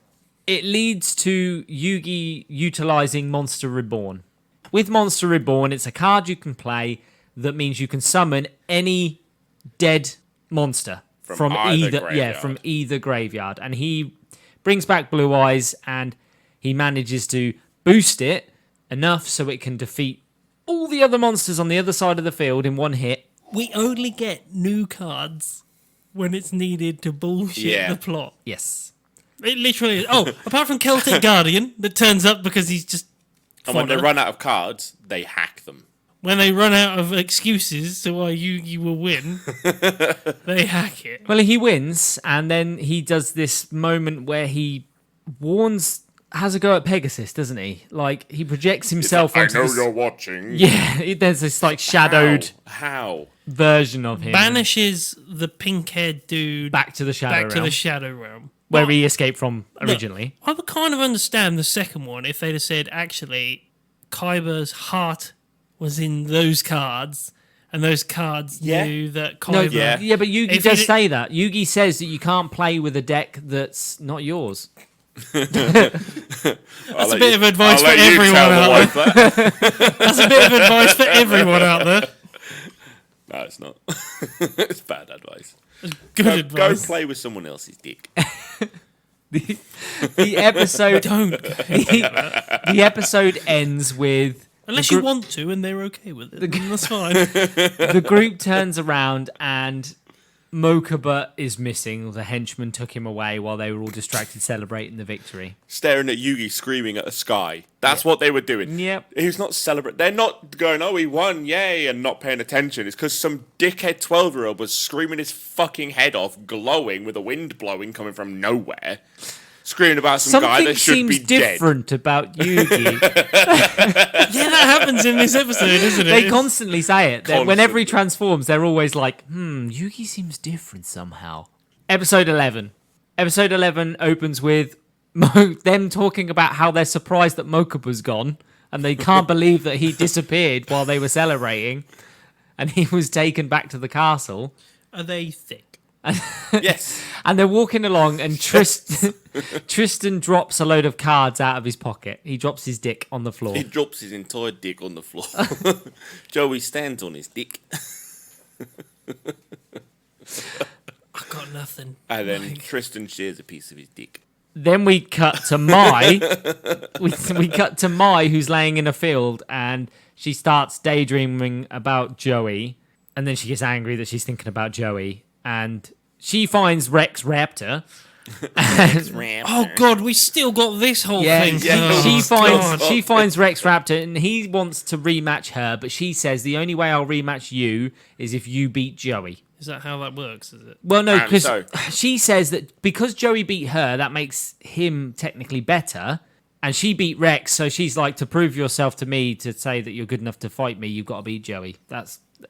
it leads to Yugi utilizing Monster Reborn. With Monster Reborn, it's a card you can play that means you can summon any dead monster From either from graveyard. either graveyard, and he brings back Blue Eyes, and he manages to boost it enough so it can defeat all the other monsters on the other side of the field in one hit. We only get new cards when it's needed to bullshit Yeah. the plot. Yes. It literally is. Oh, apart from Celtic Guardian that turns up because he's just And when they fodder. run out of cards, they hack them. When they run out of excuses to why you will win, they hack it. Well, he wins, and then he does this moment where he warns has a go at Pegasus, doesn't he? Like, he projects himself I onto know this... you're watching. Yeah, there's this, like, shadowed How? version of him. Banishes the pink-haired dude Back to the Shadow Realm, Shadow Realm. where But he escaped from originally. I would kind of understand the second one if they'd have said, actually, Kaiba's heart was in those cards, and those cards Yeah. knew that No, Kaiba... yeah, but Yugi If does he- say that. Yugi says that you can't play with a deck that's not yours. That's That's a bit of advice for everyone out there. That's a bit of advice for everyone out there. No, it's not. It's bad advice. Good Go advice. play with someone else's dick. The episode Don't. the episode ends with Unless you want to and they're okay with it, then that's fine. the group turns around and Mokuba is missing. The henchman took him away while they were all distracted celebrating the victory. Staring at Yugi, screaming at the sky. That's what they were doing. Yep. He's not celebrating. They're not going, oh, he won, yay, and not paying attention. It's because some dickhead 12-year-old was screaming his fucking head off, glowing with the wind blowing coming from nowhere. Screaming about some guy Something that should seems be dead. different about Yugi. Yeah, that happens in this episode, isn't it? They constantly say it. Whenever he Constantly. transforms, they're always like, Yugi seems different somehow. Episode 11. Episode 11 opens with them talking about how they're surprised that Mokuba's gone, and they can't believe that he disappeared while they were celebrating, and he was taken back to the castle. Are they thick? Yes. And they're walking along, and Tristan drops a load of cards out of his pocket. He drops his dick on the floor. He drops his entire dick on the floor. Joey stands on his dick. I've got nothing. And then Tristan shares a piece of his dick. Then we cut to Mai. we cut to Mai, who's laying in a field, and she starts daydreaming about Joey. And then she gets angry that she's thinking about Joey. And she finds Rex Raptor. Oh God, we still got this whole thing. yeah. Oh, She God. finds Rex Raptor, and he wants to rematch her. But she says the only way I'll rematch you is if you beat Joey. Is that how that works? Is it? Well, no, because so. she says that because Joey beat her, that makes him technically better. And she beat Rex, so she's like, to prove yourself to me, to say that you're good enough to fight me, you've got to beat Joey.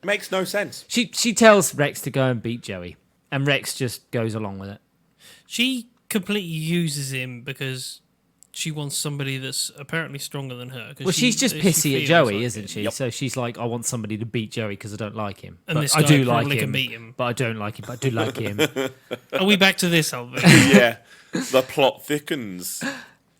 Makes no sense. She tells Rex to go and beat Joey, and Rex just goes along with it. She completely uses him because she wants somebody that's apparently stronger than her. 'cause Well, she's just she pissy at feels Joey, like isn't it. she? Yep. So she's like, I want somebody to beat Joey because I don't like him. And But this I guy do like probably him, can beat him. but I don't like him. But I do like him. Are we back to this whole thing? Yeah. The plot thickens.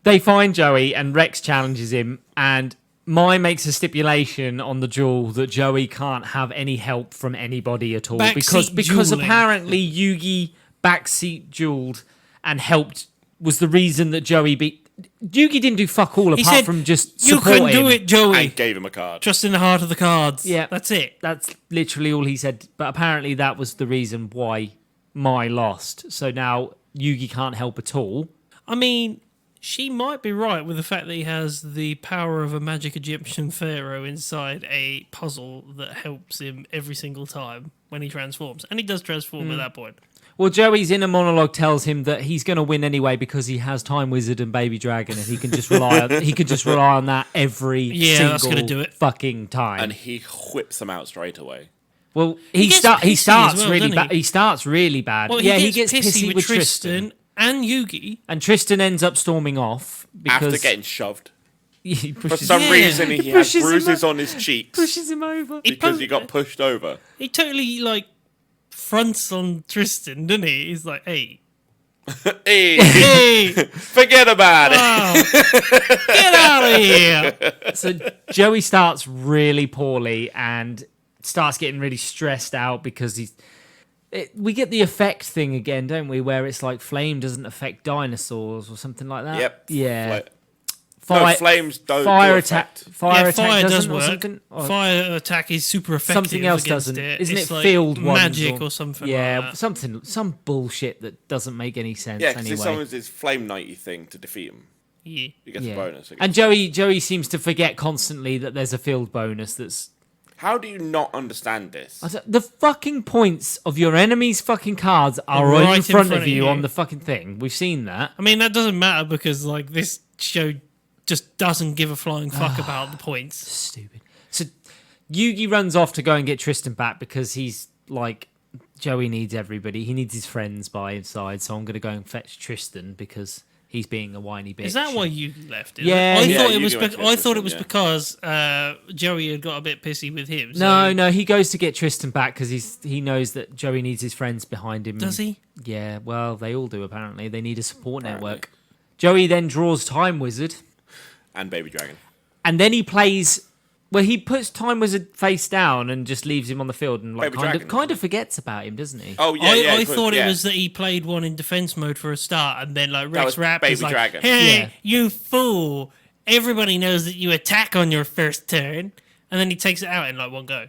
They find Joey, and Rex challenges him, and Mai makes a stipulation on the duel that Joey can't have any help from anybody at all Backseat because dueling. apparently Yugi backseat dueled and helped was the reason that Joey beat. Yugi didn't do fuck all He apart said, from just "You support can do him." it, Joey. And gave him a card. Trust in the heart of the cards." Yeah. That's it. That's literally all he said. But apparently that was the reason why Mai lost. So now Yugi can't help at all. I mean, she might be right with the fact that he has the power of a magic Egyptian pharaoh inside a puzzle that helps him every single time when he transforms. And he does transform at that point. Well, Joey's inner monologue tells him that he's going to win anyway because he has Time Wizard and Baby Dragon, and he can just rely on that every Yeah, that's single gonna do it. fucking time. And he whips them out straight away. well, He he gets pissy starts as well, really doesn't bad. he? He starts really bad. Well, yeah, he he gets gets pissy pissy with Tristan and Yugi. and Tristan ends up storming off because After getting shoved. he For pushes, some Yeah. reason, he has Pushes him bruises up. on his cheeks pushes him over. because he got pushed over. He totally, fronts on Tristan, doesn't he? He's like, hey, Hey, hey, forget about it. oh, get out of here. So Joey starts really poorly and starts getting really stressed out because we get the effect thing again, don't we? Where it's like flame doesn't affect dinosaurs or something like that. Yep. Yeah. Like- Fire, no, flames don't fire do attack. effect. Fire Yeah, attack fire does doesn't or work. something. Or Fire attack is super effective. something else against doesn't. it. Isn't It's it like field ones magic or something? Yeah, like that. some bullshit that doesn't make any sense Yeah, because anyway. it's someone's his flame knighty thing to defeat him. Yeah. He gets Yeah. a bonus. And Joey seems to forget constantly that there's a field bonus that's How do you not understand this? The fucking points of your enemy's fucking cards are Right right in in front front of of you you. on the fucking thing. We've seen that. I mean, that doesn't matter because like this show just doesn't give a flying fuck about the points. Stupid. So Yugi runs off to go and get Tristan back because he's like, Joey needs everybody. He needs his friends by his side. So I'm going to go and fetch Tristan because he's being a whiny bitch. Is that why you left? Yeah, I yeah, thought it you was. went to I thought it was yeah. because Joey had got a bit pissy with him. So No, he goes to get Tristan back because he knows that Joey needs his friends behind him. Does he? Yeah, well, they all do apparently. They need a support network. Joey then draws Time Wizard, And Baby Dragon. and then he plays. Well, he puts Time Wizard face down and just leaves him on the field, and like Baby Dragon, kind of forgets about him, doesn't he? Oh, yeah, I yeah. thought it was that he played one in defense mode for a start, and then like That Rex was Rapp Baby is like, Dragon. "Hey, Yeah. you fool! Everybody knows that you attack on your first turn," and then he takes it out in like one go,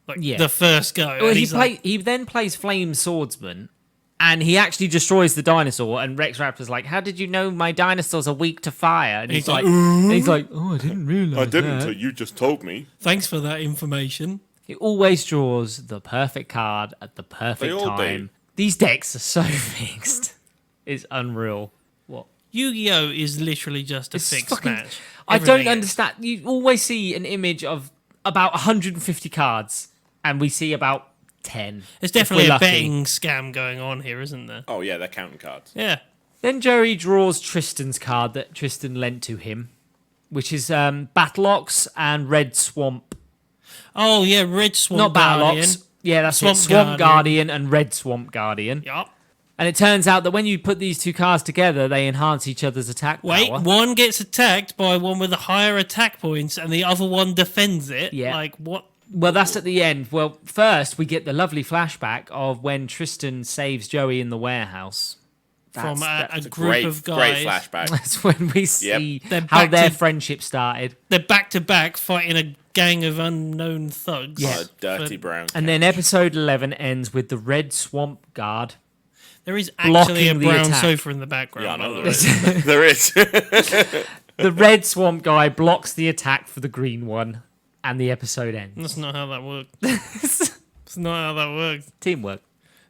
like Yeah. the first go. Well, and he's like, he then plays Flame Swordsman, and he actually destroys the dinosaur. And Rex Raptor's like, "How did you know my dinosaurs are weak to fire?" And he's he's like, like, and he's like, "Oh, I didn't realize I didn't that." until you just told me. "Thanks for that information." He always draws the perfect card at the perfect They all time. do. These decks are so fixed. It's unreal. What? Yu-Gi-Oh is literally just a It's fixed fucking- match. I Everything don't is. understand. You always see an image of about 150 cards, and we see about 10. There's if definitely we're a lucky. betting scam going on here, isn't there? Oh, yeah, they're counting cards. Yeah. Then Joey draws Tristan's card that Tristan lent to him, which is Battleox and Red Swamp. Oh yeah, Red Swamp Not Guardian. Battleox. Yeah, that's Swamp it. Swamp Guardian. Guardian and Red Swamp Guardian. Yup. And it turns out that when you put these two cards together, they enhance each other's attack Wait, power. one gets attacked by one with the higher attack points, and the other one defends it. Yeah. Like what? Well, that's at the end. Well, first we get the lovely flashback of when Tristan saves Joey in the warehouse. From a It's a group great, of guys. great flashback. That's when we see They're how back their to- friendship started. They're back to back fighting a gang of unknown thugs. Yeah. Oh, dirty But brown. And then episode 11 ends with the Red Swamp Guard. there is actually a blocking the brown attack. sofa in the background. Yeah, I by know the there way. is. There is. The Red Swamp guy blocks the attack for the green one, and the episode ends. That's not how that works. It's not how that works. Teamwork.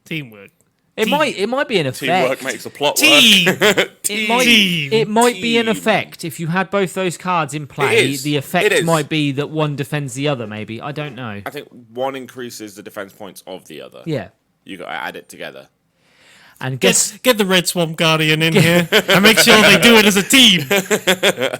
Teamwork. It might be an Teamwork effect. makes the plot Team. work. It might be an Team. effect if you had both those cards in play. It is. The It effect is. might be that one defends the other. Maybe I don't know. I think one increases the defense points of the other. Yeah, You got to add it together. and guess Get the Red Swamp Guardian in here and make sure they do it as a team.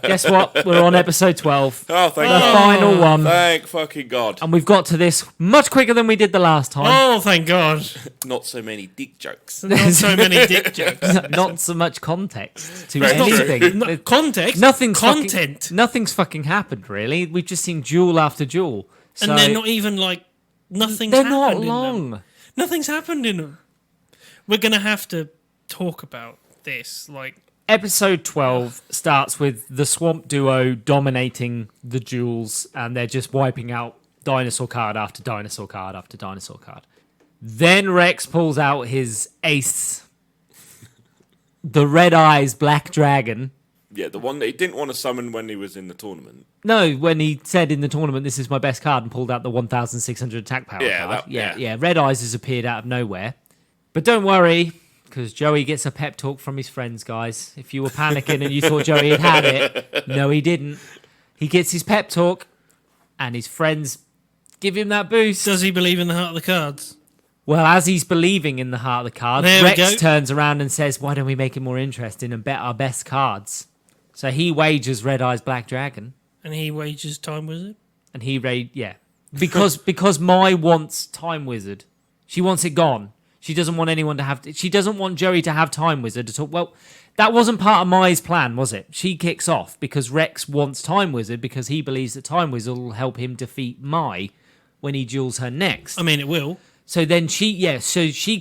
guess what? We're on episode 12, Oh, thank the God. final one, Thank fucking God. and we've got to this much quicker than we did the last time. Oh, thank God. Not so many dick jokes. Not so many dick jokes. Not so much context to Very true. anything. No, context. Nothing's content. Fucking, nothing's fucking happened really. We've just seen duel after duel. So And they're not even like nothing's they're happened not in them. long. Nothing's happened in them. We're gonna have to talk about this. Like, Episode 12 starts with the Swamp Duo dominating the duels, and they're just wiping out dinosaur card after dinosaur card after dinosaur card. Then Rex pulls out his ace, the Red Eyes Black Dragon. Yeah, the one that he didn't want to summon when he was in the tournament. No, when he said in the tournament, "This is my best card," and pulled out the 1,600 attack power Yeah, card. that- yeah. yeah. Red Eyes has appeared out of nowhere. But don't worry, because Joey gets a pep talk from his friends, guys. If you were panicking and you thought Joey had it, no, he didn't. He gets his pep talk, and his friends give him that boost. does he believe in the heart of the cards? Well, as he's believing in the heart of the cards, There we Rex go. turns around and says, "Why don't we make it more interesting and bet our best cards?" So he wagers Red Eyes Black Dragon. And he wages Time Wizard. And he because Mai wants Time Wizard. She wants it gone. She doesn't want anyone to have. She doesn't want Joey to have Time Wizard at all. Well, that wasn't part of Mai's plan, was it? She kicks off because Rex wants Time Wizard because he believes that Time Wizard will help him defeat Mai when he duels her next. I mean, it will. So then she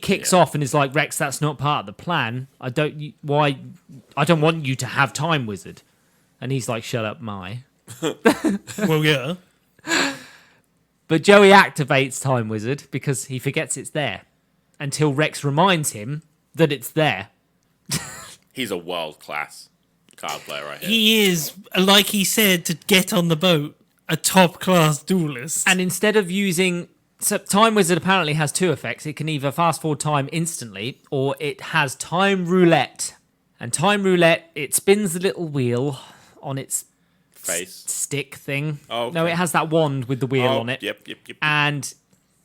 kicks off and is like, "Rex, that's not part of the plan. I don't want you to have Time Wizard." And he's like, "Shut up, Mai." Well, yeah. But Joey activates Time Wizard because he forgets it's there until Rex reminds him that it's there. He's a world class card player right here. He is, like he said, to get on the boat. a top class duelist. And instead of using... So Time Wizard apparently has two effects. It can either fast forward time instantly, or it has Time Roulette. And Time Roulette, it spins the little wheel on its Face. stick thing. Oh, okay. No, it has that wand with the wheel on it. Yep. And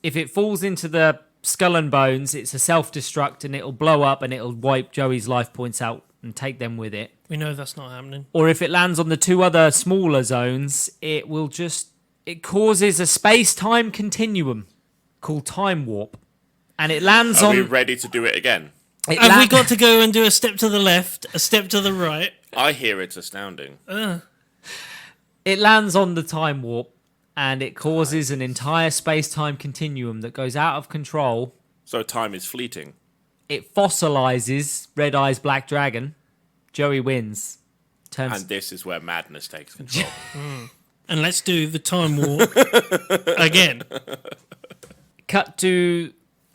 if it falls into the skull and bones, it's a self-destruct and it'll blow up and it'll wipe Joey's life points out and take them with it. We know that's not happening. Or if it lands on the two other smaller zones, it will just... It causes a space-time continuum called Time Warp. And it lands Are on... we ready to do it again? Have we got to go and do a step to the left, a step to the right? I hear it's astounding. It lands on the Time Warp, and it causes an entire space-time continuum that goes out of control. So time is fleeting. It fossilizes Red Eye's Black Dragon. Joey wins. And this is where madness takes control. And let's do the time warp again. Cut to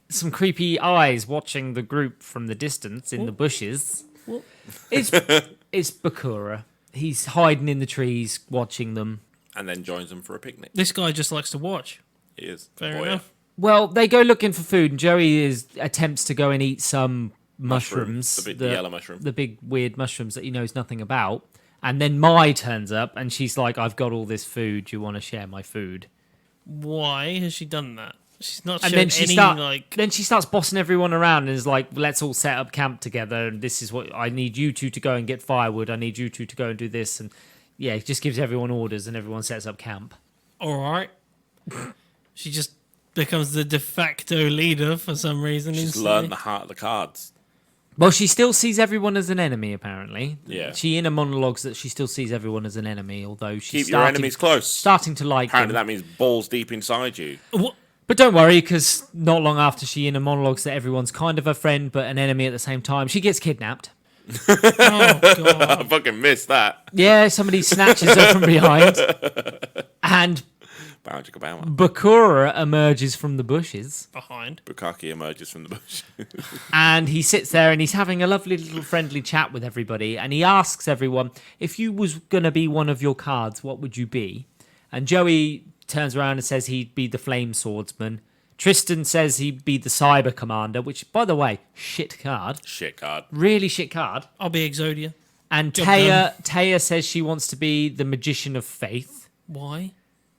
some creepy eyes watching the group from the distance in the bushes. It's Bakura. He's hiding in the trees, watching them. And then joins them for a picnic. This guy just likes to watch. He is. Fair Boy, enough. Well, they go looking for food, and Joey attempts to go and eat some mushrooms. The big yellow mushroom. The big weird mushrooms that he knows nothing about. And then Mai turns up, and she's like, I've got all this food. Do you want to share my food? Why has she done that? She's not And shown then any, then she starts bossing everyone around and is like, let's all set up camp together. And this is what I need you two to go and get firewood. I need you two to go and do this. And yeah, it just gives everyone orders and everyone sets up camp. All right. She just becomes the de facto leader for some reason. She's instantly. learned the heart of the cards. Well, she still sees everyone as an enemy, apparently. Yeah. She inner monologues that she still sees everyone as an enemy, although she's Keep your enemies close. starting to like Apparently them. that means balls deep inside you. What? But don't worry, because not long after she inner monologues that everyone's kind of a friend but an enemy at the same time, she gets kidnapped. Oh, God. I fucking missed that. Yeah, somebody snatches her from behind. And Bow chicka bow. Bakura emerges from the bushes. Behind. Bukaki emerges from the bush. And he sits there and he's having a lovely little friendly chat with everybody. And he asks everyone, if you was going to be one of your cards, what would you be? And Joey turns around and says he'd be the Flame Swordsman. Tristan says he'd be the Cyber Commander, which, by the way, shit card. Shit card. Really shit card. I'll be Exodia. And Job Taya says she wants to be the Magician of Faith. Why?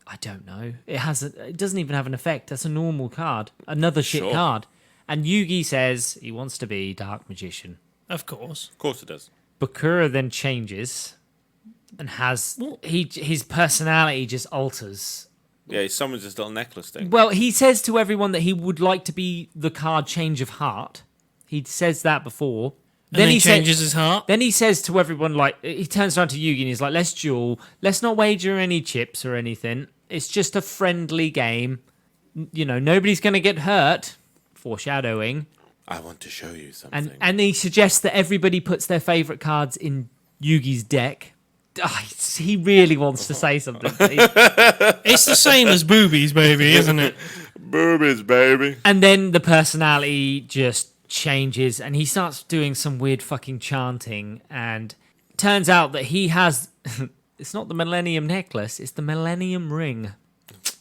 I don't know. It doesn't even have an effect. That's a normal card. Another shit Sure. card. And Yugi says he wants to be Dark Magician. Of course. Of course it does. Bakura then changes and has his personality just alters. Yeah, he summons his little necklace thing. Well, he says to everyone that he would like to be the card Change of Heart. He says that before. And then he changes his heart. Then he says to everyone, like, he turns around to Yugi and he's like, let's duel. Let's not wager any chips or anything. It's just a friendly game. You know, nobody's going to get hurt. Foreshadowing. I want to show you something. And he suggests that everybody puts their favourite cards in Yugi's deck. He really wants to say something. It's the same as boobies, baby, isn't it? Boobies, baby. And then the personality just changes and he starts doing some weird fucking chanting. And turns out that he has... It's not the Millennium Necklace, it's the Millennium Ring.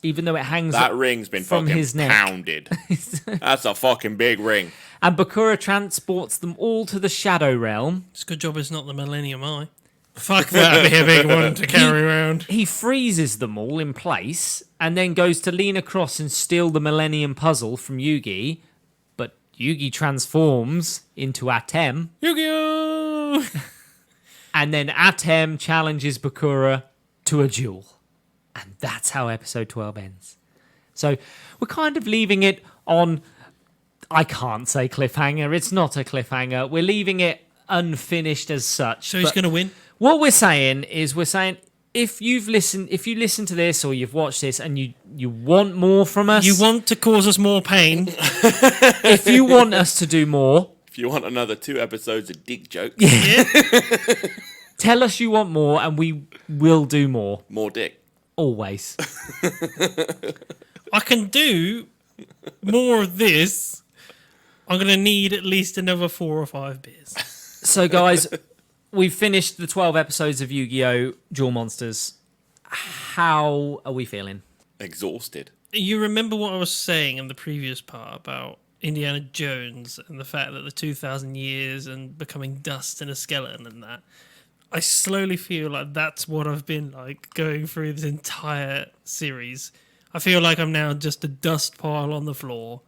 Even though it hangs That ring's been from fucking his neck. pounded. That's a fucking big ring. And Bakura transports them all to the Shadow Realm. It's a good job it's not the Millennium Eye. Fuck, that'd be a big one to carry around. He freezes them all in place and then goes to lean across and steal the Millennium Puzzle from Yugi. But Yugi transforms into Atem. Yu-Gi-Oh! And then Atem challenges Bakura to a duel. And that's how episode 12 ends. So we're kind of leaving it on, I can't say cliffhanger. It's not a cliffhanger. We're leaving it unfinished as such. So he's But going to win? what we're saying is if you listen to this or you've watched this and you want more from us, You want to cause us more pain? if you want us to do more, If you want another 2 episodes of dick jokes, tell us you want more and we will do more. more dick. Always. I can do more of this. I'm going to need at least another 4 or 5 beers. So, guys, we've finished the 12 episodes of Yu-Gi-Oh! Duel Monsters. how are we feeling? Exhausted. You remember what I was saying in the previous part about Indiana Jones and the fact that the 2,000 years and becoming dust and a skeleton and that? I slowly feel like that's what I've been like going through this entire series. I feel like I'm now just a dust pile on the floor,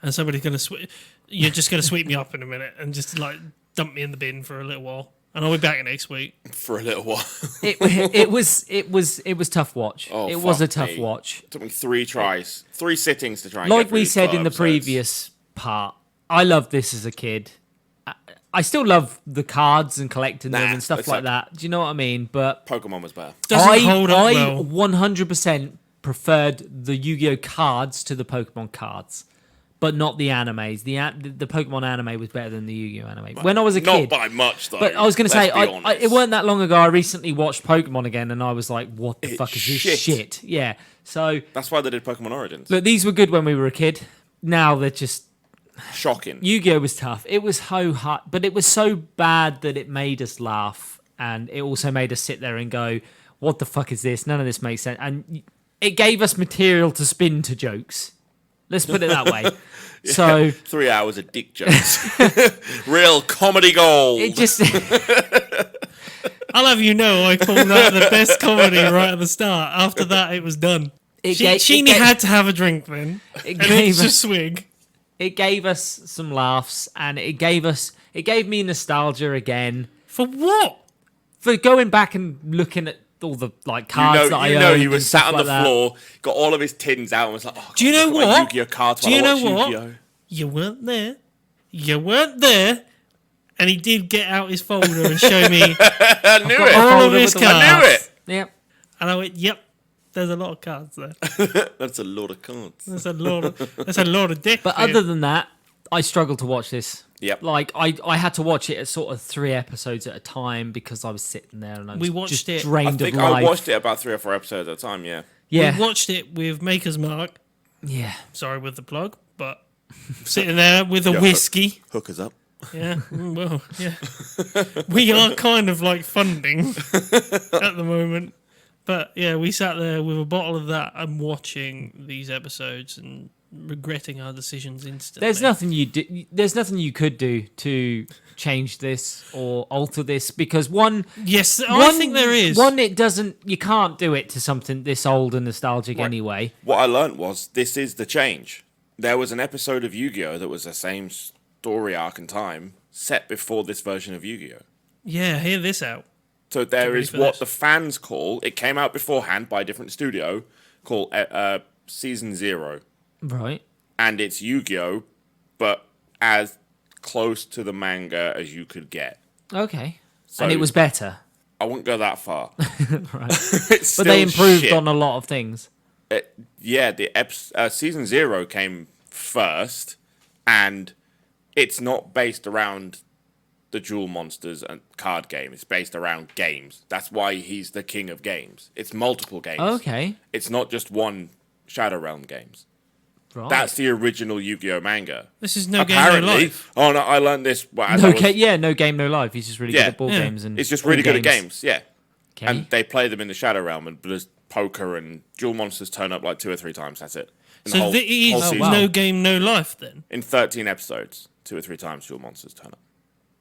and somebody's going to you're just going to sweep me up in a minute and just like dump me in the bin for a little while, and I'll be back next week. For a little while. It was tough watch. Oh, it was a fuck tough me. watch. Took me 3 tries, 3 sittings to try and Like get through we these said in the episodes. previous part, I loved this as a kid. I still love the cards and collecting them and stuff it's like that. Do you know what I mean? But Pokemon was better. Doesn't hold up I well. 100% preferred the Yu-Gi-Oh cards to the Pokemon cards, but not the animes. The Pokemon anime was better than the Yu-Gi-Oh anime. When I was a Not kid, by much, though. but I was going to say, let's be honest. it weren't that long ago. I recently watched Pokemon again, and I was like, "What the It's fuck is this shit. shit?" Yeah. So That's why they did Pokemon Origins. look, these were good when we were a kid. Now they're just Shocking. Yu-Gi-Oh was tough. It was so hard, but it was so bad that it made us laugh, and it also made us sit there and go, "What the fuck is this? None of this makes sense." And it gave us material to spin to jokes. Let's put it that way. So 3 hours of dick jokes. Real comedy gold. it just I'll have you know, I pulled out the best comedy right at the start. After that, it was done. Sheeny had to have a drink then, it and it's gave just swig. it gave us some laughs, and it gave me nostalgia again For what? for going back and looking at all the like cards that I you know, owned he was and stuff sat on like the that. floor, got all of his tins out, and was like, "Oh, Do you God, know look at my what? Yu-Gi-Oh cards Do while you I know watch what? Yu-Gi-Oh." You weren't there. You weren't there. And he did get out his folder and show me I knew all it. of folder his with the cards. I knew it. Yep. And I went, yep, there's a lot of cards there. That's a lot of cards. That's a lot of dick. But there. other than that, I struggled to watch this. Yep. Like I had to watch it at sort of 3 episodes at a time because I was sitting there and I was We watched just it- I drained think of I life. watched it about 3 or 4 episodes at a time. Yeah. yeah. We watched it with Maker's Mark. Yeah. Sorry with the plug, but sitting there with a Yeah. whiskey. Hookers up. Yeah, well, yeah. We are kind of like funding at the moment. But yeah, we sat there with a bottle of that and watching these episodes and regretting our decisions instantly. There's nothing you could do to change this or alter this because Yes, I think there is. you can't do it to something this old and nostalgic anyway. What I learnt was this is the change. There was an episode of Yu-Gi-Oh that was the same story arc and time set before this version of Yu-Gi-Oh. Yeah, hear this out. So there ready is for what this. the fans call, it came out beforehand by a different studio, called Season 0. Right. And it's Yu-Gi-Oh, but as close to the manga as you could get. Okay. So and it was better. I wouldn't go that far. Right. It's But they still improved shit. on a lot of things. Yeah, the Season 0 came first, and it's not based around the Jewel Monsters and card game. It's based around games. That's why he's the king of games. It's multiple games. Okay. It's not just one Shadow Realm games. Right. That's the original Yu-Gi-Oh manga. This is no game, Apparently, no life. oh no, I learned this. As I no was- no game, no life. He's just really good Yeah. at board Yeah. games and It's just all really good at games. Yeah, Okay. and they play them in the Shadow Realm, and there's poker and Jewel Monsters turn up like 2 or 3 times. That's it. In the So whole- it is whole season. no game, no life then. In 13 episodes, 2 or 3 times Jewel Monsters turn up.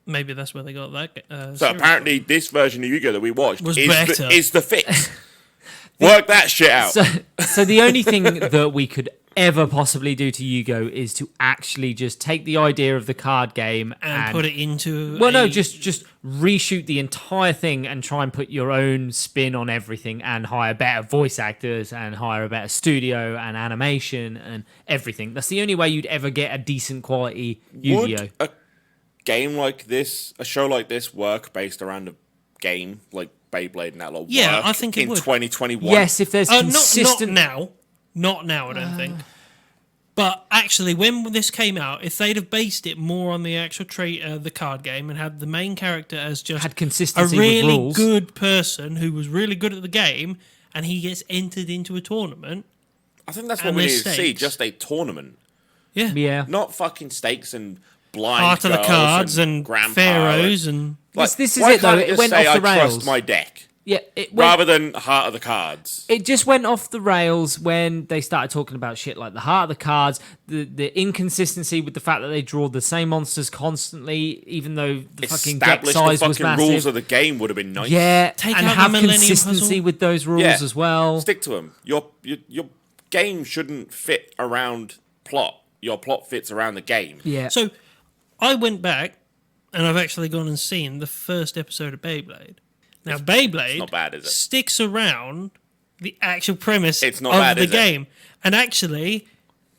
Maybe that's where they got that. So series apparently, this version of Yu-Gi-Oh that we watched Was is better. is the fix. Work that shit out. So the only thing that we could ever possibly do to Yu-Gi-Oh is to actually just take the idea of the card game and put it into. Well, no, a- just reshoot the entire thing and try and put your own spin on everything and hire better voice actors and hire a better studio and animation and everything. That's the only way you'd ever get a decent quality Yu-Gi-Oh. Would a game like this, a show like this, work based around a game like Beyblade and that lot? Yeah, work I think it in would. 2021. 2021. Yes, if there's consistent. Not now. I don't think. But actually, when this came out, if they'd have based it more on the actual the card game, and had the main character as just Had a consistency really with rules. good person who was really good at the game, and he gets entered into a tournament. I think that's what And we there's need to see. stakes. Just a tournament, Yeah, Yeah. not fucking stakes and blind Art of the girls cards and grandpa pharaohs and This is why it, though. can't It just went say, off the I rails. trust my deck. Yeah, it went, rather than Heart of the Cards. it just went off the rails when they started talking about shit like the Heart of the Cards, the inconsistency with the fact that they draw the same monsters constantly, even though the fucking deck Establish size the was fucking massive. rules of the game would have been nice. Yeah, Take and out the have Millennium consistency Puzzle. with those rules Yeah. as well. Stick to them. Your game shouldn't fit around plot. Your plot fits around the game. Yeah. So I went back and I've actually gone and seen the first episode of Beyblade. Now, Beyblade not bad, is it? sticks around the actual premise It's not of bad, the is it? game. And actually,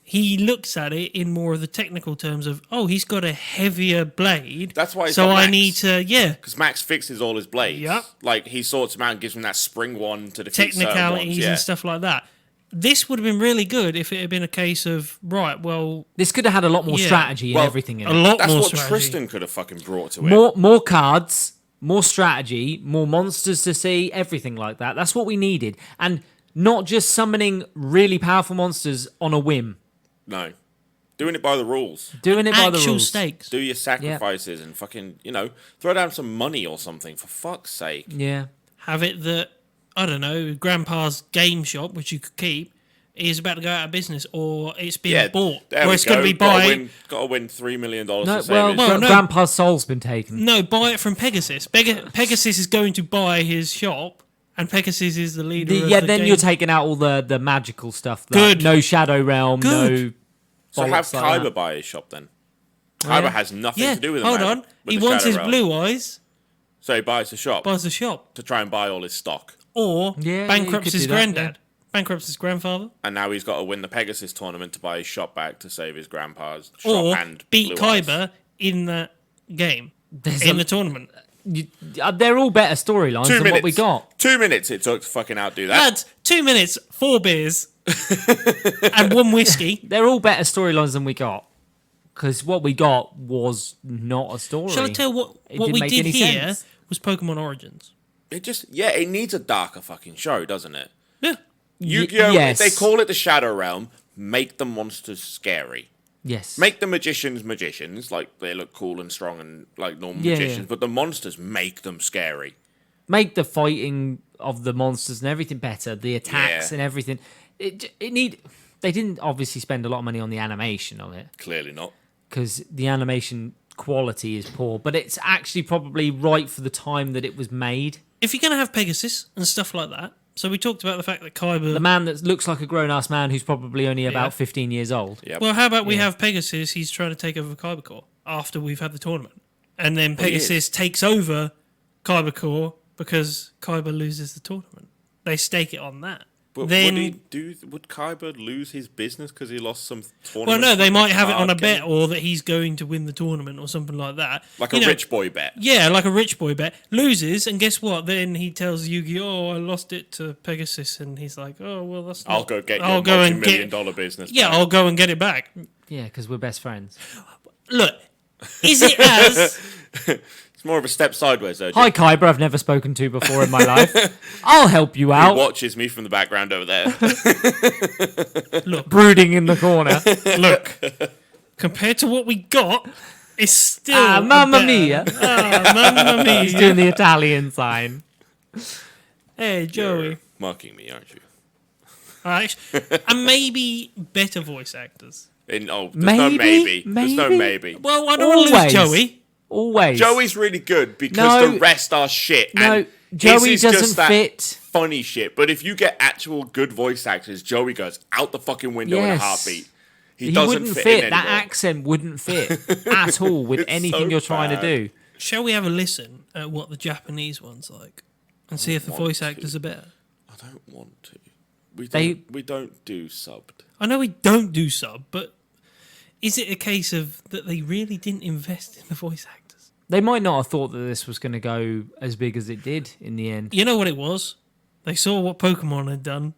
he looks at it in more of the technical terms of, oh, he's got a heavier blade. That's why he's So got I Max. need to, yeah, Because Max fixes all his blades. Yep. Like, he sorts them out and gives him that spring one to defeat certain technicalities ones. Yeah. and stuff like that. This would have been really good if it had been a case of, right, well, This could have had a lot more Yeah. strategy and Well, everything in a it. lot That's more what strategy. Tristan could have fucking brought to it. More cards, more strategy, more monsters to see, everything like that. That's what we needed. And not just summoning really powerful monsters on a whim. No. Doing it by the rules. Doing it by the actual rules. stakes. Do your sacrifices and fucking, throw down some money or something, for fuck's sake. Yeah. Have it that, I don't know, Grandpa's game shop, which you could keep, is about to go out of business, or it's being Yeah, bought, there or we it's going to go. be buy. Gotta win $3 million No, to save well, his... Well, no. Grandpa's soul's been taken. No, buy it from Pegasus. Pegasus is going to buy his shop, and Pegasus is the leader. Of Yeah, the then game. you're taking out all the magical stuff. Good. No Shadow Realm, Good. no. So have bollocks like Kyber that. buy his shop then. Kyber has nothing Yeah, to do with hold the on. with He the wants Shadow his Realm. blue eyes, So he buys the shop buys the shop, to try and buy all his stock. or Yeah, you bankrupts could his do that, granddad, bankrupts his grandfather, And now he's got to win the Pegasus tournament to buy his shop back to save his grandpa's shop or and beat Blue Eyes. Kyber in that game, There's in a- the tournament. They're all better storylines 2 than minutes. what we got. 2 minutes it took to fucking outdo that. Lads, 2 minutes, 4 beers, and 1 whiskey. They're all better storylines than we got. Because what we got was not a story. Shall I tell what didn't we make did any here sense. was Pokemon Origins. It needs a darker fucking show, doesn't it? Yeah. Yu-Gi-Oh! yes. If they call it the Shadow Realm, make the monsters scary. Yes. Make the magicians, like they look cool and strong and like normal Yeah, magicians, yeah. but the monsters make them scary. Make the fighting of the monsters and everything better. The attacks Yeah. and everything. They didn't obviously spend a lot of money on the animation of it. Clearly not. Because the animation quality is poor. But it's actually probably right for the time that it was made. If you're going to have Pegasus and stuff like that, so we talked about the fact that Kyber. The man that looks like a grown-ass man who's probably only about 15 years old. Yep. Well, how about we have Pegasus? He's trying to take over Kyber Core after we've had the tournament. And then he is. Pegasus takes over Kyber Core because Kyber loses the tournament. They stake it on that. But then, would Kyber lose his business because he lost some tournament? well, no, they might have it on a card game? bet or that he's going to win the tournament or something like that. Like You a know, rich boy bet. Yeah, like a rich boy bet. Loses, and guess what? Then he tells Yugi, "Oh, I lost it to Pegasus," and he's like, "Oh, well, that's not." I'll go get your I'll go and multi-million get. dollar business. Yeah, back. I'll go and get it back. Yeah, because we're best friends. Look, is it as It's more of a step sideways, though. Hi, Kyber. I've never spoken to before in my life. I'll help you He out. watches me from the background over there. Brooding in the corner. look compared to what we got? It's still Mamma better. mia. Mamma mia. He's doing the Italian sign. Hey, Joey. You're mocking me, aren't you? Alright, and maybe better voice actors. There's no maybe. There's no Maybe? maybe. Well, I don't want to Always. lose Joey. Always. Joey's really good because No. the rest are shit. No, and Joey his is just doesn't that fit. funny shit. But if you get actual good voice actors, Joey goes out the fucking window in a Yes. heartbeat. He He doesn't wouldn't fit, fit. in That anymore. accent wouldn't fit at all with It's anything so you're trying bad. to do. Shall we have a listen at what the Japanese one's like and see if the want voice to. actors are better? I don't want to. We They- don't do subbed. I know we don't do sub, but is it a case of that they really didn't invest in the voice actors? They might not have thought that this was going to go as big as it did in the end. You know what it was? They saw what Pokemon had done.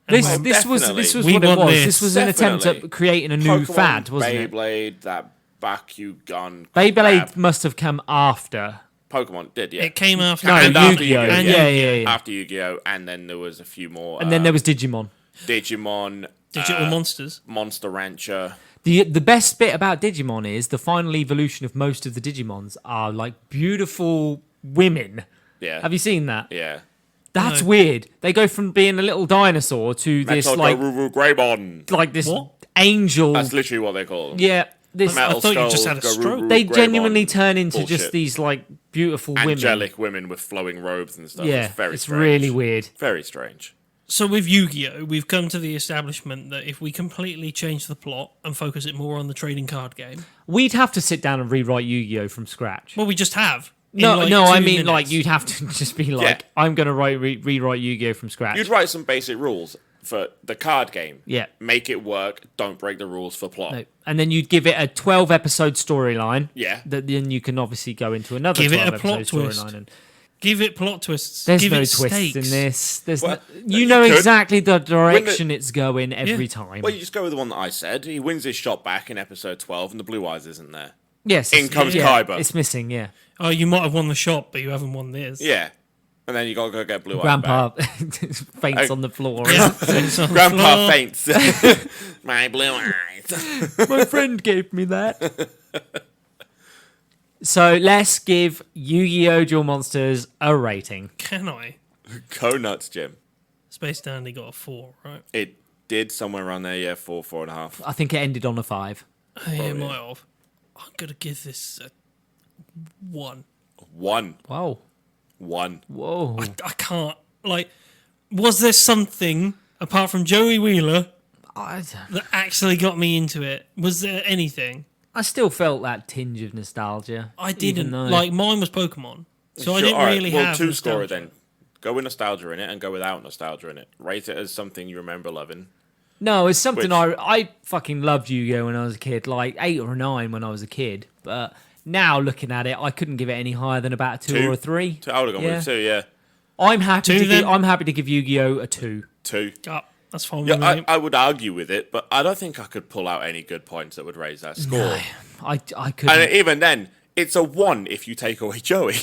and This went, this was definitely. this was We what it want was. this. This was an attempt Definitely. at creating a new Pokemon, fad, wasn't it? Beyblade, that Bakugan. Beyblade crap. must have come after. Pokemon did, yeah. It came after. No, And after Yu-Gi-Oh. Yu-Gi-Oh, Yeah. After Yu-Gi-Oh, and then there was a few more. And then there was Digimon. Digimon, Digital Monsters. Monster Rancher. The best bit about Digimon is the final evolution of most of the Digimons are like beautiful women. Yeah. Have you seen that? Yeah. That's No. weird. They go from being a little dinosaur to this Metal like Garuru Greymon. this What? angel. That's literally what they call them. Yeah, this Metal I thought you just Skulls, had a Garuru stroke. they Greymon. genuinely turn into just Bullshit. these like beautiful women. Angelic women with flowing robes and stuff. Yeah, It's very it's strange. really weird. Very strange. So with Yu-Gi-Oh, we've come to the establishment that if we completely change the plot and focus it more on the trading card game, We'd have to sit down and rewrite Yu-Gi-Oh from scratch. well, we just have. in No, like no, 2 I mean minutes. like you'd have to just be like, Yeah. I'm gonna rewrite Yu-Gi-Oh from scratch. You'd write some basic rules for the card game. Yeah. Make it work. Don't break the rules for plot. No. And then you'd give it a 12 episode storyline. Yeah. That then you can obviously go into another Give it 12 a plot episode twist. storyline. And Give it plot twists. there's Give no it twists stakes. in this. There's Well, you you know could. exactly the direction it's going every Yeah. time. Well, you just go with the one that I said. He wins his shot back in episode 12, and the Blue Eyes isn't there. Yes. In comes yeah, Kaiba. It's missing, yeah. Oh, you might have won the shot, but you haven't won this. Yeah. And then you got to go get Blue Eyes Grandpa back. faints on the floor. Yeah. It's on the Grandpa floor. faints. My blue eyes. My friend gave me that. So let's give Yu-Gi-Oh! Duel Monsters a rating. Can I? Go nuts, Jim. Space Dandy got a 4, right? It did somewhere around there, yeah, 4.5. I think it ended on a 5. Yeah, it might have. I'm going to give this a 1. 1. Whoa. 1. Whoa. I can't. Like, was there something, apart from Joey Wheeler, that actually got me into it? Was there anything? I still felt that tinge of nostalgia. I even didn't. though- Like, mine was Pokemon. So I Sure, didn't alright, really well, have 2 nostalgia. scorer then. Go with nostalgia in it and go without nostalgia in it. Rate it as something you remember loving. No, it's something Which- I fucking loved Yu-Gi-Oh when I was a kid, like 8 or 9 when I was a kid. But now looking at it, I couldn't give it any higher than about a 2 Two? or a 3. I would have gone Yeah. with 2, yeah. I'm happy 2 to then? I'm happy to give Yu-Gi-Oh a 2. 2. Oh, that's fine Yeah, with me. I would argue with it, but I don't think I could pull out any good points that would raise that score. I couldn't. And even then, it's a 1 if you take away Joey.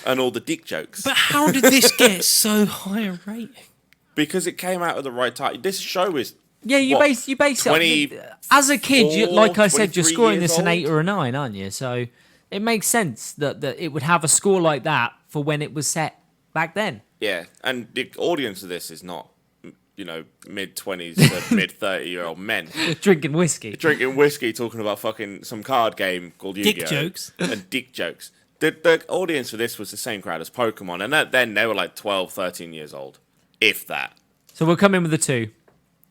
And all the dick jokes. But how did this get so high a rating? Because it came out at the right time. This show is Yeah, you what, base it 20 as a kid. Like I said, you're 23 scoring years this an 8 old? or a 9, aren't you? So it makes sense that it would have a score like that for when it was set back then. Yeah, and the audience of this is not, mid-20s to mid-30-year-old men Drinking whiskey. drinking whiskey, talking about fucking some card game called Yu-Gi-Oh! Dick jokes. And dick jokes. The audience for this was the same crowd as Pokemon, and then they were like 12, 13 years old, if that. So we'll come in with a 2.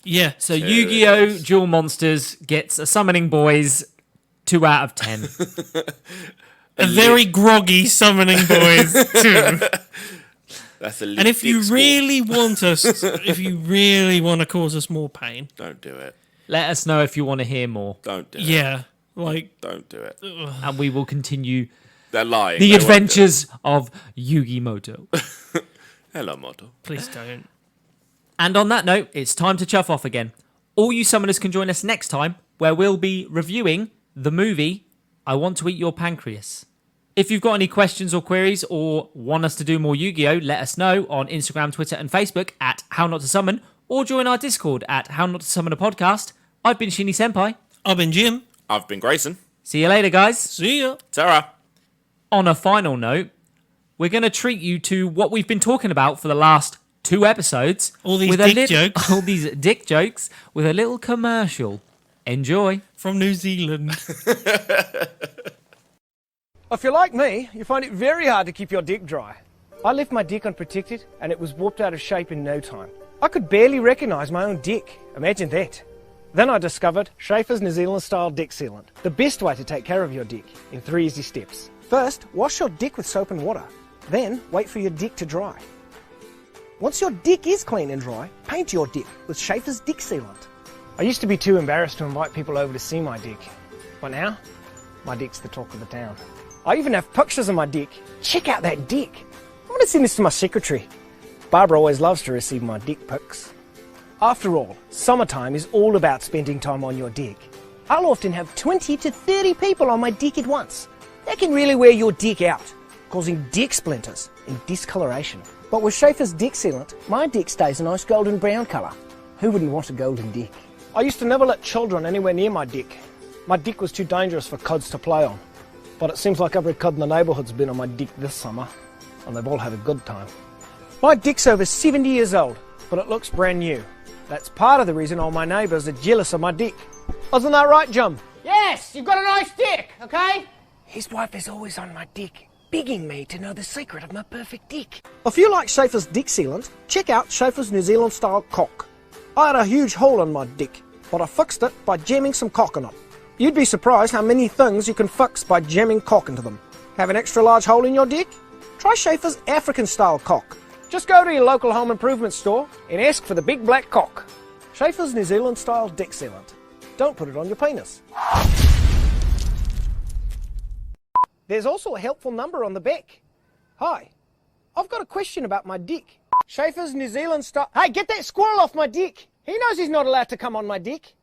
Yeah. So Two Yu-Gi-Oh! it is. Duel Monsters gets a Summoning Boys 2 out of 10. A very groggy Summoning Boys 2. That's a And if you dick score. really want us, if you really want to cause us more pain, Don't do it. Let us know if you want to hear more, Don't do it. yeah, like Don't do it. and we will continue They're lying. the They won't do it. adventures of Yugi Moto. Hello, model. please don't. And on that note, it's time to chuff off again. All you summoners can join us next time, where we'll be reviewing the movie I Want to Eat Your Pancreas. If you've got any questions or queries or want us to do more Yu-Gi-Oh, let us know on Instagram, Twitter and Facebook at How Not to Summon, or join our Discord at How Not to Summon a Podcast. I've been Shinny Senpai. I've been Jim. I've been Grayson. See you later, guys. See ya. Sarah. On a final note, we're going to treat you to what we've been talking about for the last 2 episodes. All these with a dick jokes. All these dick jokes with a little commercial. Enjoy. From New Zealand. If you're like me, you find it very hard to keep your dick dry. I left my dick unprotected and it was warped out of shape in no time. I could barely recognise my own dick. Imagine that. Then I discovered Schaefer's New Zealand style dick sealant. The best way to take care of your dick in 3 easy steps. First, wash your dick with soap and water. Then, wait for your dick to dry. Once your dick is clean and dry, paint your dick with Schaefer's dick sealant. I used to be too embarrassed to invite people over to see my dick. But now, my dick's the talk of the town. I even have pictures of my dick. Check out that dick. I want to send this to my secretary. Barbara always loves to receive my dick pics. After all, summertime is all about spending time on your dick. I'll often have 20 to 30 people on my dick at once. That can really wear your dick out, causing dick splinters and discoloration. But with Schaefer's dick sealant, my dick stays a nice golden brown colour. Who wouldn't want a golden dick? I used to never let children anywhere near my dick. My dick was too dangerous for cods to play on. But it seems like every cod in the neighbourhood's been on my dick this summer. and they've all had a good time. My dick's over 70 years old, but it looks brand new. That's part of the reason all my neighbours are jealous of my dick. Isn't that right, Jum? Yes, you've got a nice dick, okay? His wife is always on my dick, begging me to know the secret of my perfect dick. If you like Schaefer's dick sealant, check out Schaefer's New Zealand style cock. I had a huge hole in my dick, but I fixed it by jamming some cock in it. You'd be surprised how many things you can fix by jamming cock into them. Have an extra large hole in your dick? Try Schaefer's African style cock. Just go to your local home improvement store and ask for the big black cock. Schaefer's New Zealand style dick sealant. Don't put it on your penis. There's also a helpful number on the back. Hi, I've got a question about my dick. Schaefer's New Zealand style... Hey, get that squirrel off my dick! He knows he's not allowed to come on my dick.